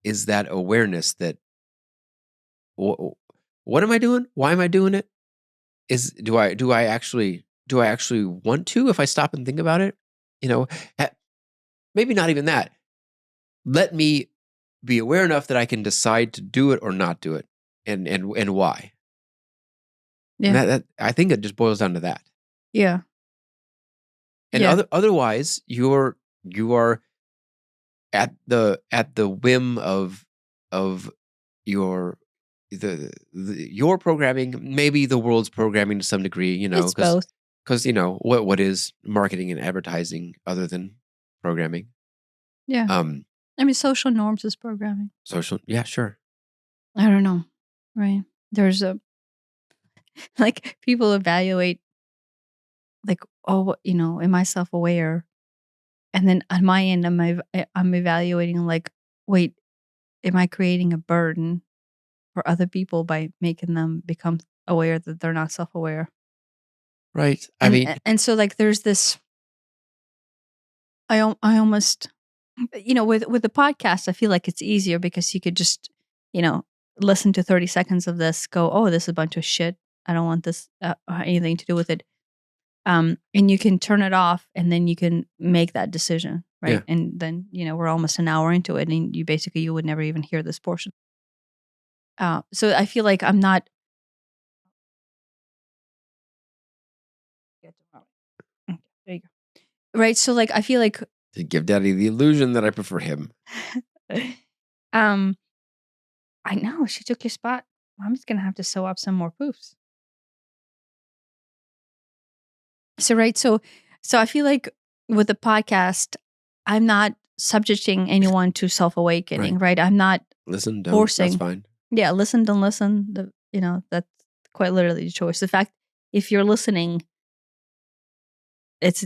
is that awareness that what am I doing? Why am I doing it? Do I actually want to if I stop and think about it? You know, maybe not even that. Let me be aware enough that I can decide to do it or not do it, and why. And Yeah. that I think it just boils down to that. Yeah. And Yeah. otherwise, you are at the whim of your your programming, maybe the world's programming to some degree. It's both. Because what is marketing and advertising other than programming? Yeah. Um, I mean, social norms is programming. social, yeah, sure, I don't know. Right. There's a, like, people evaluate, like, oh, am I self aware? And then on my end, I'm evaluating, like, wait, am I creating a burden for other people by making them become aware that they're not self aware? right. I And mean, and so like there's this, I almost, with the podcast, I feel like it's easier because you could just, you know, listen to 30 seconds of this, go, oh, this is a bunch of shit. I don't want this anything to do with it. And you can turn it off, and then you can make that decision, yeah, right? And then we're almost an hour into it, and you would never even hear this portion. So I feel like I'm not. Okay, there you go. Right. So like I feel like, to give Daddy the illusion that I prefer him. um, I know she took your spot. I'm just gonna have to sew up some more poofs. So right, so I feel like with the podcast, I'm not subjecting anyone to self awakening, Right. right? I'm not Listen, don't. That's forcing. fine. Yeah, listen, don't listen. That's quite literally the choice. The fact, if you're listening, it's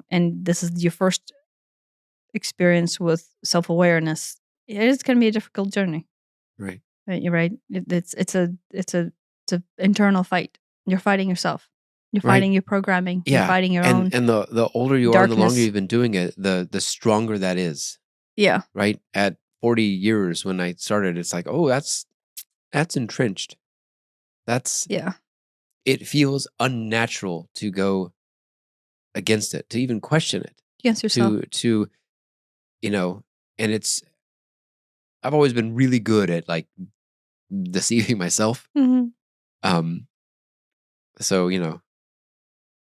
and this is your first experience with self awareness. It is going to be a difficult journey. Right. Right, you're right. It's a internal fight. You're fighting yourself. You're Right. fighting your programming. You're Yeah. fighting your And own the older you are and the longer darkness. you've been doing it, the stronger that is. Yeah. Right. At 40 years when I started, it's like, oh, that's entrenched. Yeah. It feels unnatural to go against it, to even question it, Against yourself. to you know, and I've always been really good at like deceiving myself. Mhm. Um, so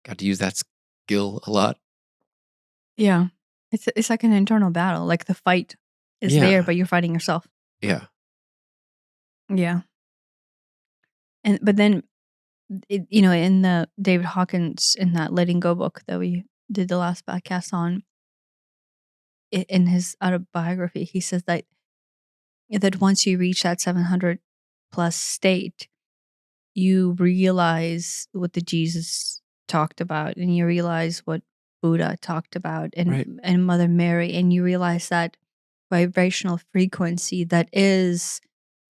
got to use that skill a lot. Yeah. It's like an internal battle. Like the fight is there, Yeah, but you're fighting yourself. yeah, Yeah. But then in the David Hawkins, in that Letting Go book that we did the last podcast on, in his autobiography, he says that once you reach that 700 plus state, you realize what the Jesus talked about, and you realize what Buddha talked about, right. and Mother Mary, and you realize that vibrational frequency that is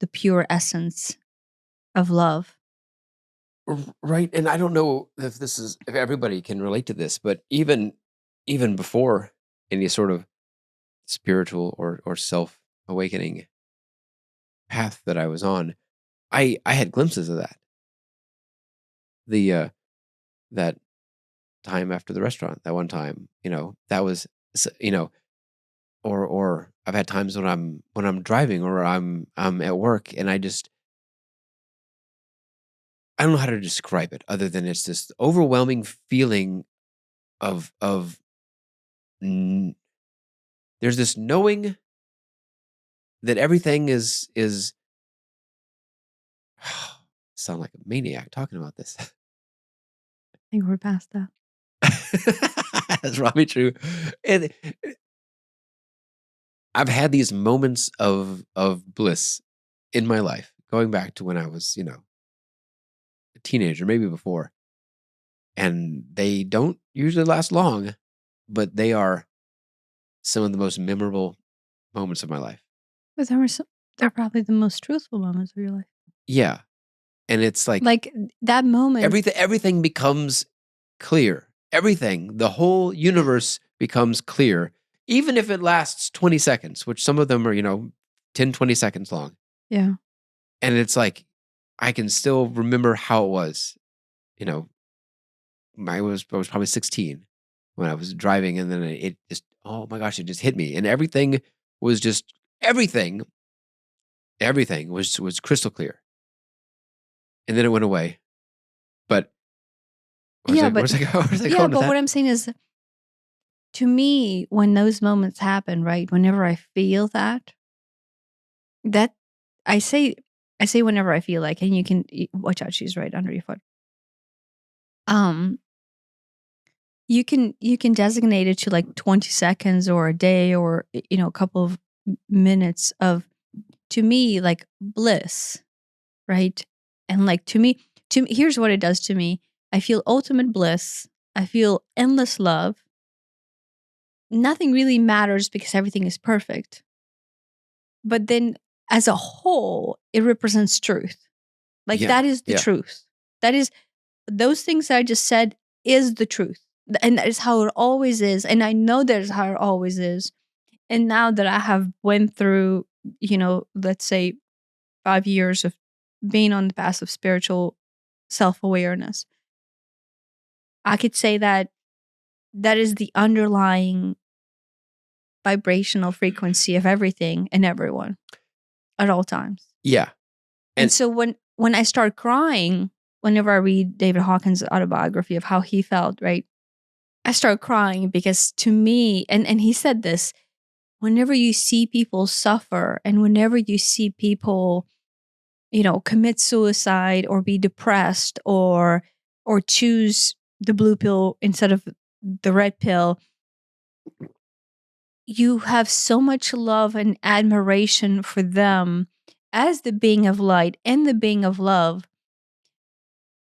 the pure essence of love. Right. And I don't know if everybody can relate to this, but even before any sort of spiritual or self awakening path that I was on, I had glimpses of that. The that time after the restaurant, that one time, that was or I've had times when I'm driving or I'm at work and I don't know how to describe it other than it's this overwhelming feeling of there's this knowing that everything is sound like a maniac talking about this. I think we're past that. That's probably true. And I've had these moments of bliss in my life, going back to when I was, a teenager, maybe before. And they don't usually last long, but they are some of the most memorable moments of my life. But they're probably the most truthful moments of your life. Yeah. And it's like Like that moment. everything becomes clear. Everything, the whole universe becomes clear, even if it lasts 20 seconds, which some of them are, 10, 20 seconds long. Yeah. And it's like, I can still remember how it was. I was probably 16 when I was driving, and then it just, oh my gosh, it just hit me. And everything was just, everything was crystal clear. And then it went away. But where's I going with but that? what I'm saying is, to me, when those moments happen, right? Whenever I feel that I say whenever I feel like, and you can watch out, she's right under your foot. You can designate it to like 20 seconds or a day or a couple of minutes of, to me, like bliss, right? And like to me, here's what it does to me. I feel ultimate bliss. I feel endless love. Nothing really matters because everything is perfect. But then as a whole, it represents truth. Like that is the truth. That is, those things I just said is the truth. And that is how it always is. And I know that is how it always is. And now that I have went through, let's say 5 years of being on the path of spiritual self-awareness, I could say that is the underlying vibrational frequency of everything and everyone at all times. Yeah. And so when I start crying, whenever I read David Hawkins' autobiography of how he felt, right? I start crying because to me, and he said this, whenever you see people suffer and whenever you see people, commit suicide or be depressed or choose the blue pill instead of the red pill, you have so much love and admiration for them as the being of light and the being of love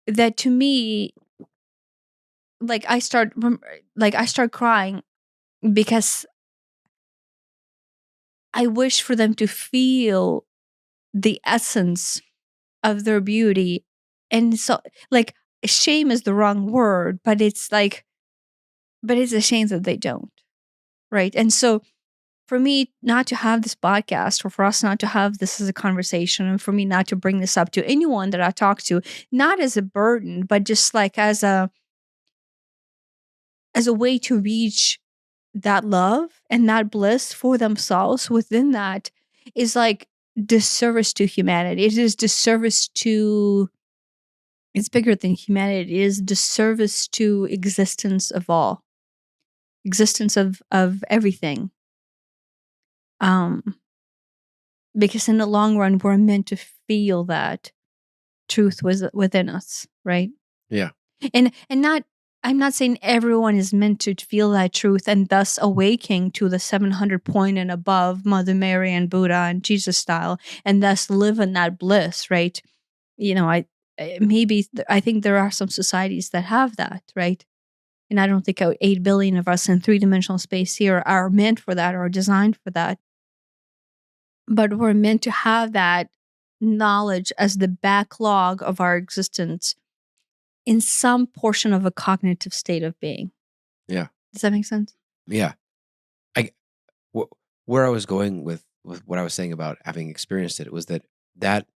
that, to me, like I start crying because I wish for them to feel the essence of their beauty. And so, like, shame is the wrong word, but it's a shame that they don't, right? And so for me not to have this podcast, or for us not to have this as a conversation, and for me not to bring this up to anyone that I talk to, not as a burden, but just like as a way to reach that love and that bliss for themselves within that, is like disservice to humanity. It is disservice to, it's bigger than humanity. It is disservice to existence of all, existence of everything. Because in the long run, we're meant to feel that truth was within us, right? Yeah. And not, I'm not saying everyone is meant to feel that truth and thus awaking to the 700 point and above Mother Mary and Buddha and Jesus style, and thus live in that bliss, right? I think there are some societies that have that, right? And I don't think 8 billion of us in 3-dimensional space here are meant for that or designed for that. But we're meant to have that knowledge as the backlog of our existence in some portion of a cognitive state of being. Yeah. Does that make sense? Yeah. Where I was going with what I was saying about having experienced it was that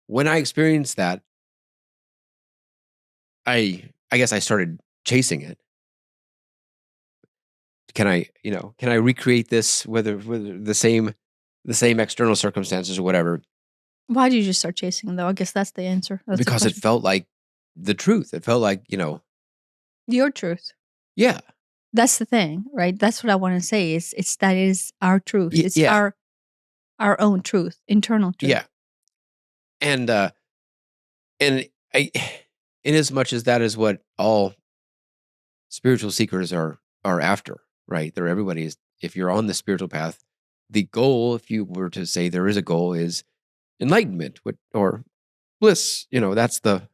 when I experienced that, I guess I started chasing it. Can I recreate this, whether the same external circumstances or whatever? Why did you just start chasing them, though? I guess that's the answer. That's the because it question. felt like the truth. It felt like, Your truth. yeah, That's the thing, right? That's what I want to say. It's that is our truth. It's yeah, our own truth, internal truth. yeah. And I, in as much as that is what all spiritual seekers are after, right? They're everybody's. If you're on the spiritual path, the goal, if you were to say there is a goal, is enlightenment or bliss. That's the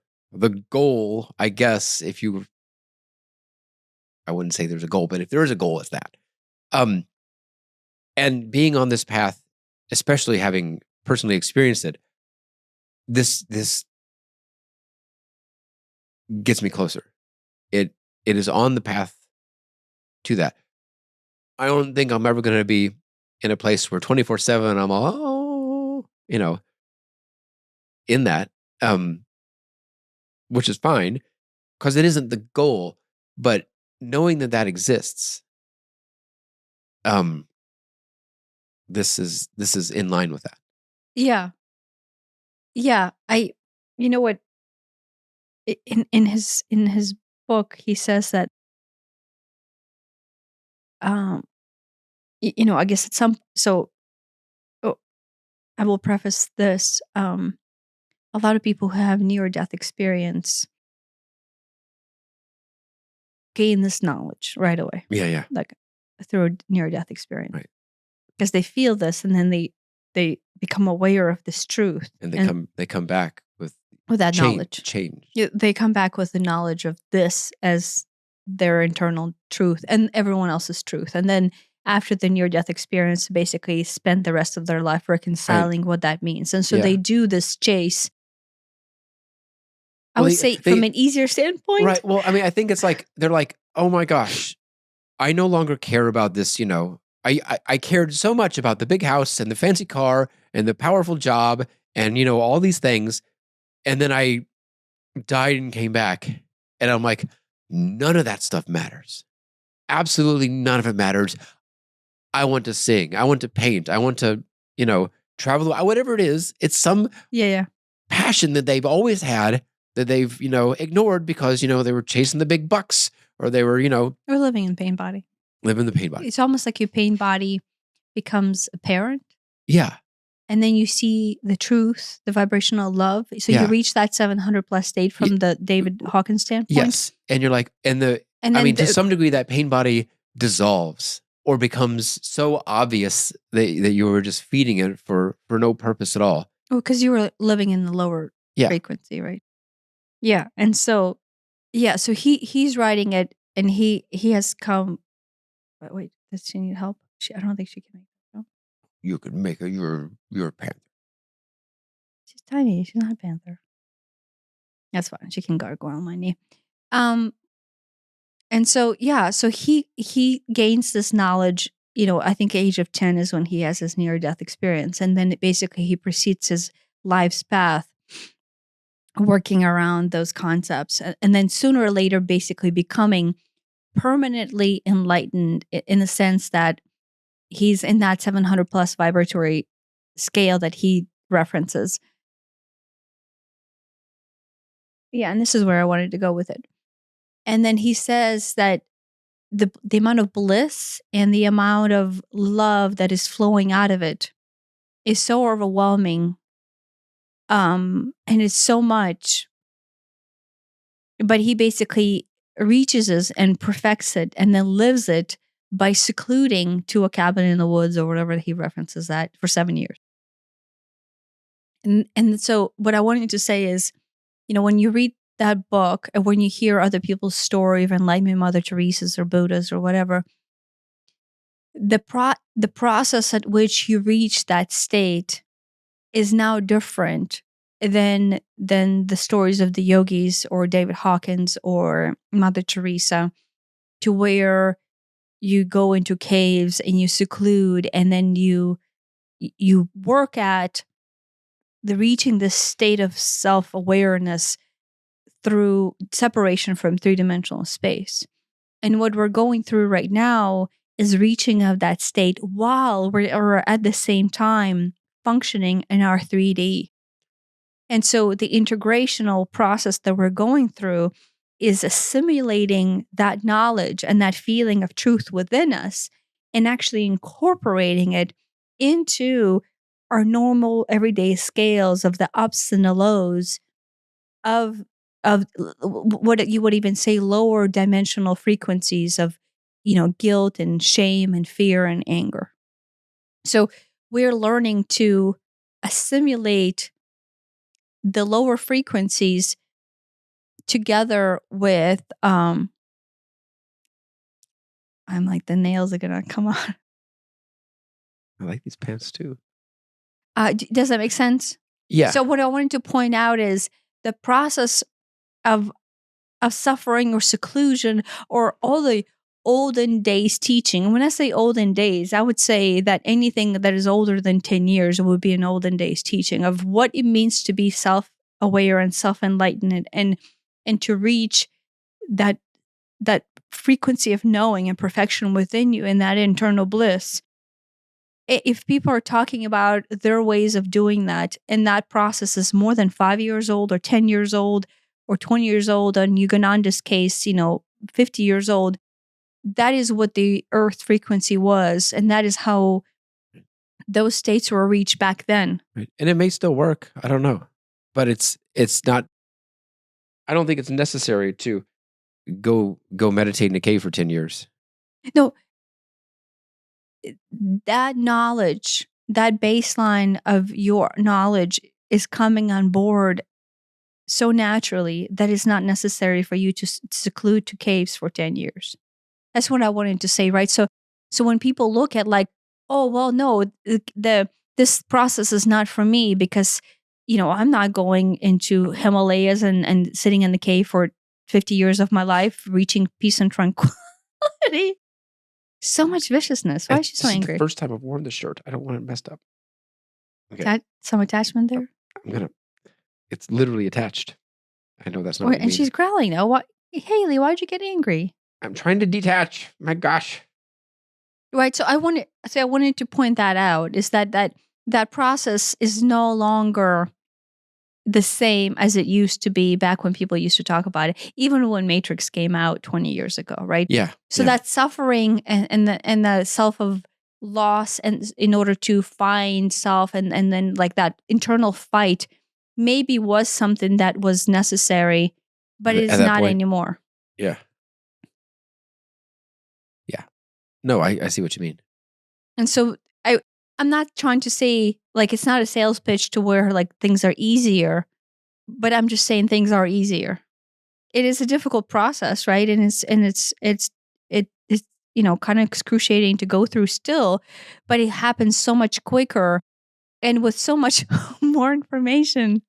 goal, I guess. I wouldn't say there's a goal, but if there is a goal, it's that. And being on this path, especially having personally experienced it, this gets me closer. It is on the path to that. I don't think I'm ever going to be in a place where 24/7 I'm all, in that, which is fine because it isn't the goal. But knowing that exists, this is in line with that. Yeah. Yeah. You know what? In his book, he says that, I guess at some, so, oh, I will preface this. A lot of people who have near-death experience gain this knowledge right away, Yeah. like through a near-death experience, Right. because they feel this, and then they become aware of this truth, And they come back with that knowledge. change. Yeah, they come back with the knowledge of this as their internal truth and everyone else's truth, and then after the near-death experience, basically spend the rest of their life reconciling what that means, and so Yeah. they do this chase. I Well, would say from an easier standpoint, right. Well, I mean, I think it's like they're like, oh my gosh, I no longer care about this. I cared so much about the big house and the fancy car and the powerful job and all these things, and then I died and came back, and I'm like, none of that stuff matters. Absolutely none of it matters. I want to sing. I want to paint. I want to travel. Whatever it is, it's some yeah. passion that they've always had that they've ignored because they were chasing the big bucks or they were Or living in pain body. living the pain body. It's almost like your pain body becomes apparent. Yeah. And then you see the truth, the vibrational love. So Yeah. you reach that 700 plus state from the David Hawkins standpoint. Yes. And you're like, to some degree that pain body dissolves or becomes so obvious that you were just feeding it for no purpose at all. Well, because you were living in the lower frequency, right? Yeah. And so, so he's writing it, and he has come. Wait, does she need help? I don't think she can make it. No? You could make her you're a panther. She's tiny. She's not a panther. That's fine. She can gargle on my knee. And so, so he gains this knowledge. I think age of 10 is when he has his near-death experience, and then basically he proceeds his life's path, working around those concepts, and then sooner or later, basically becoming permanently enlightened in the sense that he's in that 700 plus vibratory scale that he references. Yeah, and this is where I wanted to go with it. And then he says that the amount of bliss and the amount of love that is flowing out of it is so overwhelming, and it's so much. But he basically reaches it and perfects it, and then lives it by secluding to a cabin in the woods or whatever he references that for 7 years. And so what I wanted to say is, when you read that book and when you hear other people's story of enlightenment, Mother Teresa's or Buddha's or whatever, the process at which you reach that state is now different than the stories of the yogis or David Hawkins or Mother Teresa, to where you go into caves and you seclude, and then you work at the reaching this state of self-awareness through separation from three-dimensional space. And what we're going through right now is reaching of that state while we're at the same time functioning in our 3D. And so the integrational process that we're going through is assimilating that knowledge and that feeling of truth within us and actually incorporating it into our normal everyday scales of the ups and the lows of what you would even say lower dimensional frequencies of guilt and shame and fear and anger. So we're learning to assimilate the lower frequencies together with I'm like, the nails are gonna come on. I like these pants too. Does that make sense? Yeah. So what I wanted to point out is the process of suffering or seclusion or all the olden days teaching. And when I say olden days, I would say that anything that is older than 10 years would be an olden days teaching of what it means to be self-aware and self-enlightened and to reach that frequency of knowing and perfection within you and that internal bliss. If people are talking about their ways of doing that, and that process is more than 5 years old or 10 years old or 20 years old, on Yogananda's case, 50 years old, that is what the earth frequency was. And that is how those states were reached back then. Right. And it may still work. I don't know. But it's not, I don't think it's necessary to go meditate in a cave for 10 years. No, that knowledge, that baseline of your knowledge is coming on board so naturally that it's not necessary for you to seclude to caves for 10 years. That's what I wanted to say, right? So when people look at like, oh, well, no, this process is not for me because, I'm not going into Himalayas and sitting in the cave for 50 years of my life, reaching peace and tranquility. So much viciousness. Why is she so This is angry? the first time I've worn this shirt. I don't want it messed up. Okay. Some attachment there? It's literally attached. I know that's not what you And mean. she's growling now. What, Haley, why'd you get angry? I'm trying to detach. My gosh. Right. So I wanted to point that out, is that process is no longer the same as it used to be back when people used to talk about it, even when Matrix came out 20 years ago, right? Yeah. So that suffering and the self of loss, and in order to find self, and then like that internal fight maybe was something that was necessary, but it is not anymore. Yeah. Yeah. No, I see what you mean. And so I'm not trying to say like it's not a sales pitch to where like things are easier, but I'm just saying things are easier. It is a difficult process, right? And it's kind of excruciating to go through still, but it happens so much quicker and with so much more information.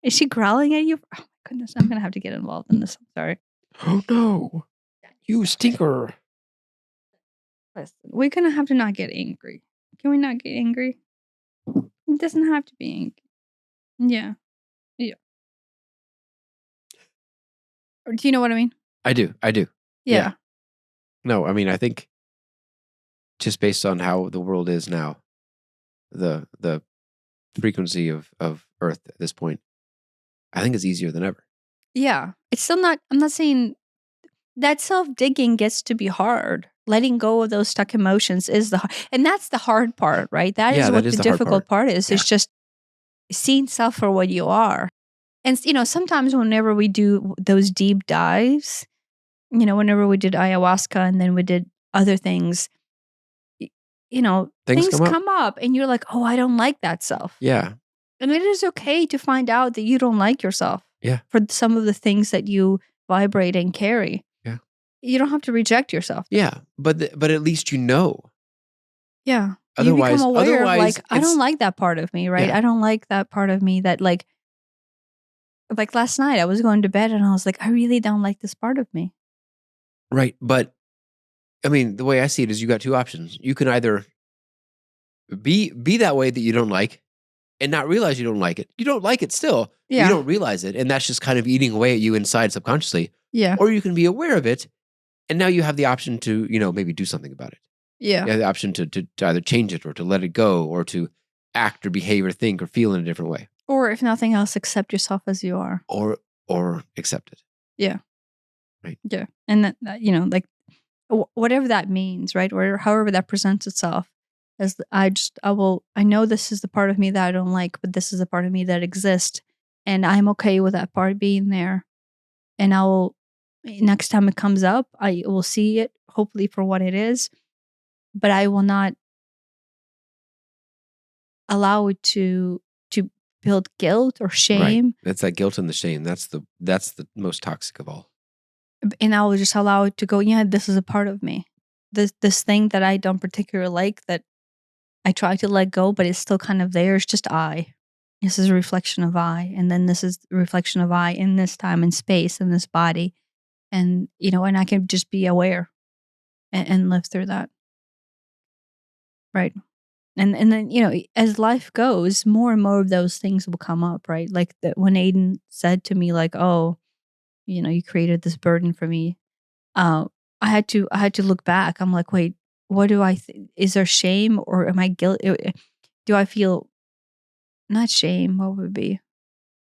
Is she growling at you? Oh my goodness, I'm gonna have to get involved in this. I'm sorry. Oh no, you stinker. Listen, we're gonna have to not get angry. Can we not get angry? It doesn't have to be angry. Yeah. Yeah. Or do you know what I mean? I do. Yeah. No, I mean, I think just based on how the world is now, the frequency of Earth at this point, I think it's easier than ever. Yeah. It's still not, I'm not saying that self-digging gets to be hard. Letting go of those stuck emotions is and that's the hard part, right? That is what the difficult part is. It's just seeing self for what you are. And, sometimes whenever we do those deep dives, whenever we did ayahuasca and then we did other things, things come up and you're like, oh, I don't like that self. Yeah. And it is okay to find out that you don't like yourself. Yeah. For some of the things that you vibrate and carry. Yeah. You don't have to reject yourself. Yeah. But at least you know. Yeah. Otherwise, you become aware of like, I don't like that part of me, right? Yeah. I don't like that part of me that like last night I was going to bed and I was like, I really don't like this part of me. Right. But I mean, the way I see it is you got two options. You can either be that way that you don't like and not realize you don't like it. You don't like it still. Yeah. You don't realize it. And that's just kind of eating away at you inside subconsciously. Yeah. Or you can be aware of it. And now you have the option to, maybe do something about it. Yeah. You have the option to either change it or to let it go or to act or behave or think or feel in a different way. Or if nothing else, accept yourself as you are. or accept it. Yeah. Right. Yeah. And that, like whatever that means, right? Or however that presents itself. As I know this is the part of me that I don't like, but this is a part of me that exists. And I'm okay with that part being there. And next time it comes up, I will see it hopefully for what it is, but I will not allow it to build guilt or Right. shame. That's that guilt and the shame. That's the most toxic of all. And I will just allow it to go, yeah, this is a part of me. This thing that I don't particularly like, that I try to let go, but it's still kind of there. It's just I. This is a reflection of I. And then this is a reflection of I in this time and space, in this body. And, and I can just be aware and live through that. Right. And then, as life goes, more and more of those things will come up, right? Like when Aiden said to me, like, oh, you created this burden for me. I had to look back. I'm like, wait, what do I is there shame, or am I guilty? Do I feel not shame? What would it be?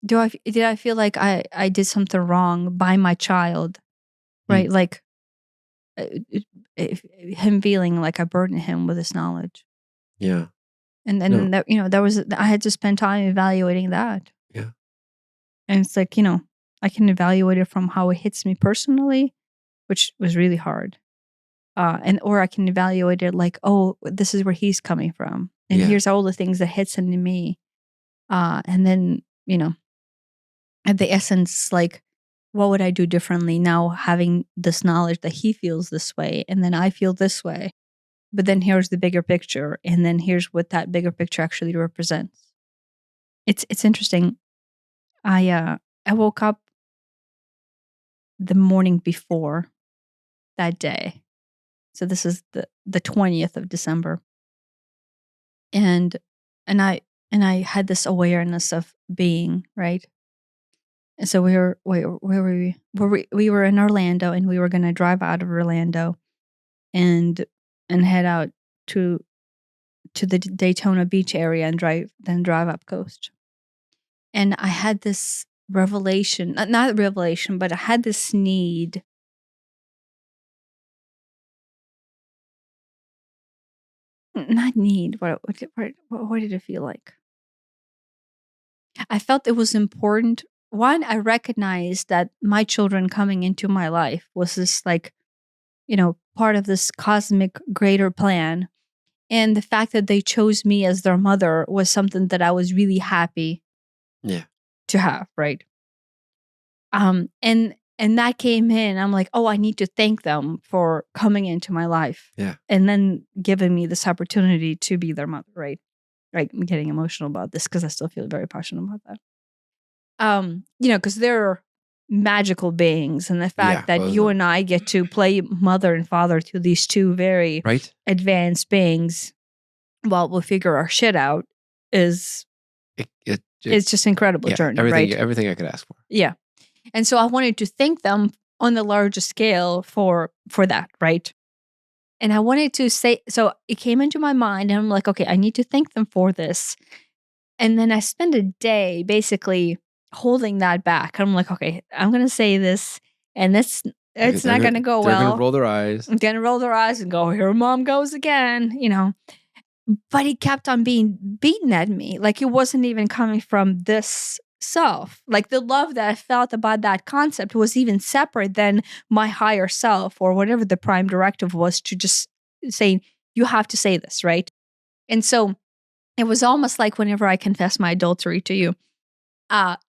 Did I feel like I did something wrong by my child? Right? Like uh, him feeling like I burdened him with this knowledge. Yeah. And then that, I had to spend time evaluating that. Yeah. And it's like, I can evaluate it from how it hits me personally, which was really hard. Or I can evaluate it like, oh, this is where he's coming from. And here's all the things that hits into me. And then, at the essence, like, what would I do differently now, having this knowledge that he feels this way and then I feel this way? But then here's the bigger picture, and then here's what that bigger picture actually represents. It's interesting. I woke up the morning before that day. So this is the 20th of December. And I had this awareness of being, right? And so where were we? We were in Orlando, and we were going to drive out of Orlando and head out to the Daytona Beach area and drive up coast. And I had this revelation, not revelation, but I had this need. Not need. What did it feel like? I felt it was important. One, I recognized that my children coming into my life was this, like, part of this cosmic greater plan. And the fact that they chose me as their mother was something that I was really happy to have, right? And that came in. I'm like, oh, I need to thank them for coming into my life. Yeah. And then giving me this opportunity to be their mother, right? Right. I'm getting emotional about this because I still feel very passionate about that. Because they're magical beings, and the fact that you and I get to play mother and father to these two very advanced beings while we figure our shit out is it's just incredible journey, right? Everything I could ask for. Yeah. And so I wanted to thank them on the larger scale for that, right? And I wanted to say, so it came into my mind, and I'm like, okay, I need to thank them for this. And then I spent a day basically holding that back. I'm like, okay, I'm going to say this, and it's not going to go well. They're going to roll their eyes. I'm going to roll their eyes and go, here mom goes again, But he kept on being beaten at me. Like it wasn't even coming from this self. Like the love that I felt about that concept was even separate than my higher self, or whatever the prime directive was, to just saying, you have to say this, right? And so it was almost like whenever I confess my adultery to you,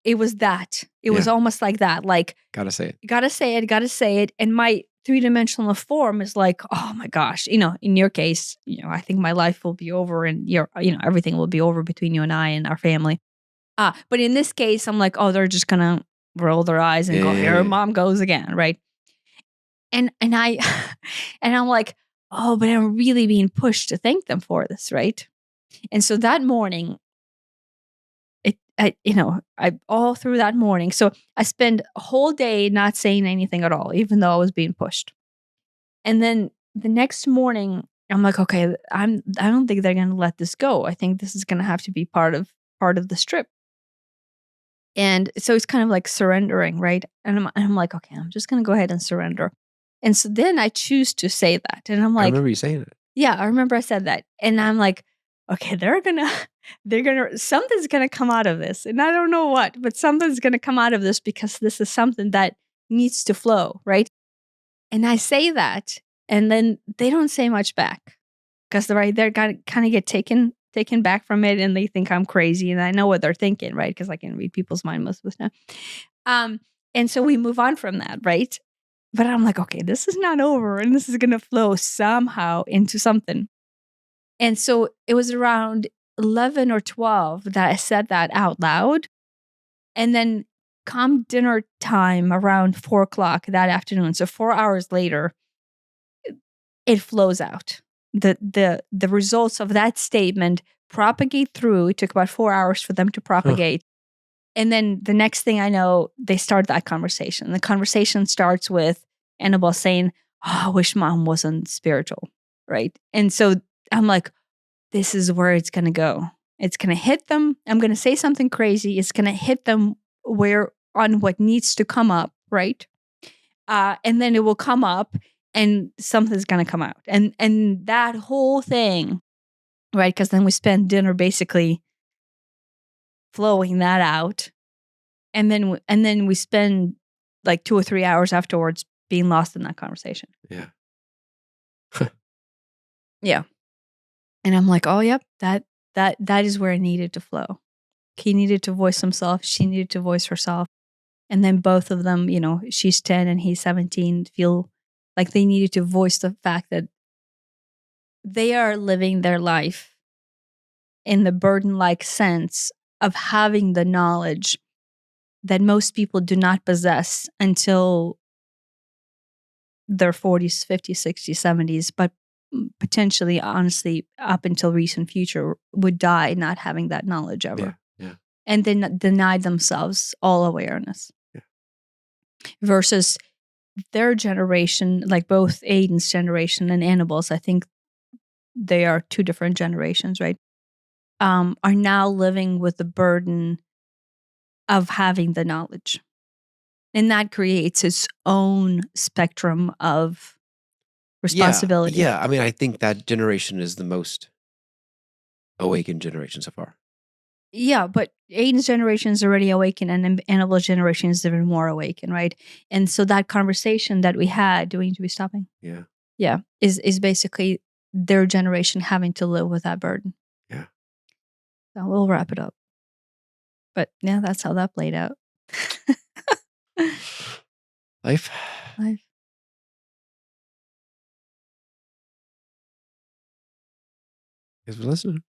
it was that. It was almost like that. Like, gotta say it. Gotta say it. And my three-dimensional form is like, oh my gosh, in your case, I think my life will be over, and everything will be over between you and I and our family. But in this case, I'm like, oh, they're just gonna roll their eyes and go, here mom goes again, right? And I and I'm like, oh, but I'm really being pushed to thank them for this, right? And so that morning, I all through that morning. So I spent a whole day not saying anything at all, even though I was being pushed. And then the next morning, I'm like, okay, I don't think they're going to let this go. I think this is going to have to be part of the trip. And so it's kind of like surrendering, right? And I'm like, okay, I'm just gonna go ahead and surrender. And so then I choose to say that. And I'm I like, remember you saying it. yeah, I remember I said that. And I'm like, okay, something's gonna come out of this. And I don't know what, but something's gonna come out of this because this is something that needs to flow, right? And I say that, and then they don't say much back because they're gonna kind of get taken back from it, and they think I'm crazy, and I know what they're thinking, right? Because I can read people's mind most of the time. Um, and so we move on from that, right? But I'm like, okay, this is not over, and this is gonna flow somehow into something. And so it was around 11 or 12 that I said that out loud. And then come dinner time around 4 o'clock that afternoon. So 4 hours later, it flows out. The results of that statement propagate through. It took about 4 hours for them to Huh. propagate. And then the next thing I know, they start that conversation. The conversation starts with Annabelle saying, "Oh, I wish mom wasn't spiritual." Right. And so I'm like, this is where it's going to go. It's going to hit them. I'm going to say something crazy. It's going to hit them where on what needs to come up, right? And then it will come up, and something's going to come out, and that whole thing, right? Because then we spend dinner basically flowing that out, and then we spend like 2 or 3 hours afterwards being lost in that conversation. Yeah. Yeah, and I'm like, oh, yep, that is where it needed to flow. He needed to voice himself. She needed to voice herself. And then both of them, she's 10 and he's 17, feel like they needed to voice the fact that they are living their life in the burden like sense of having the knowledge that most people do not possess until their 40s, 50s, 60s, 70s, but potentially, honestly, up until recent future would die not having that knowledge Yeah. ever. Yeah. And then deny themselves all awareness. Yeah. Versus their generation, like both Aiden's generation and Annabelle's, I think they are two different generations, right? Are now living with the burden of having the knowledge. And that creates its own spectrum of responsibility. Yeah. I mean, I think that generation is the most awakened generation so far. Yeah, but Aiden's generation is already awakened, and Annabelle's generation is even more awakened, right? And so that conversation that we had, do we need to be stopping? Yeah. Yeah, is basically their generation having to live with that burden. Yeah. So we'll wrap it up. But yeah, that's how that played out. Life. Life. Thanks for listening.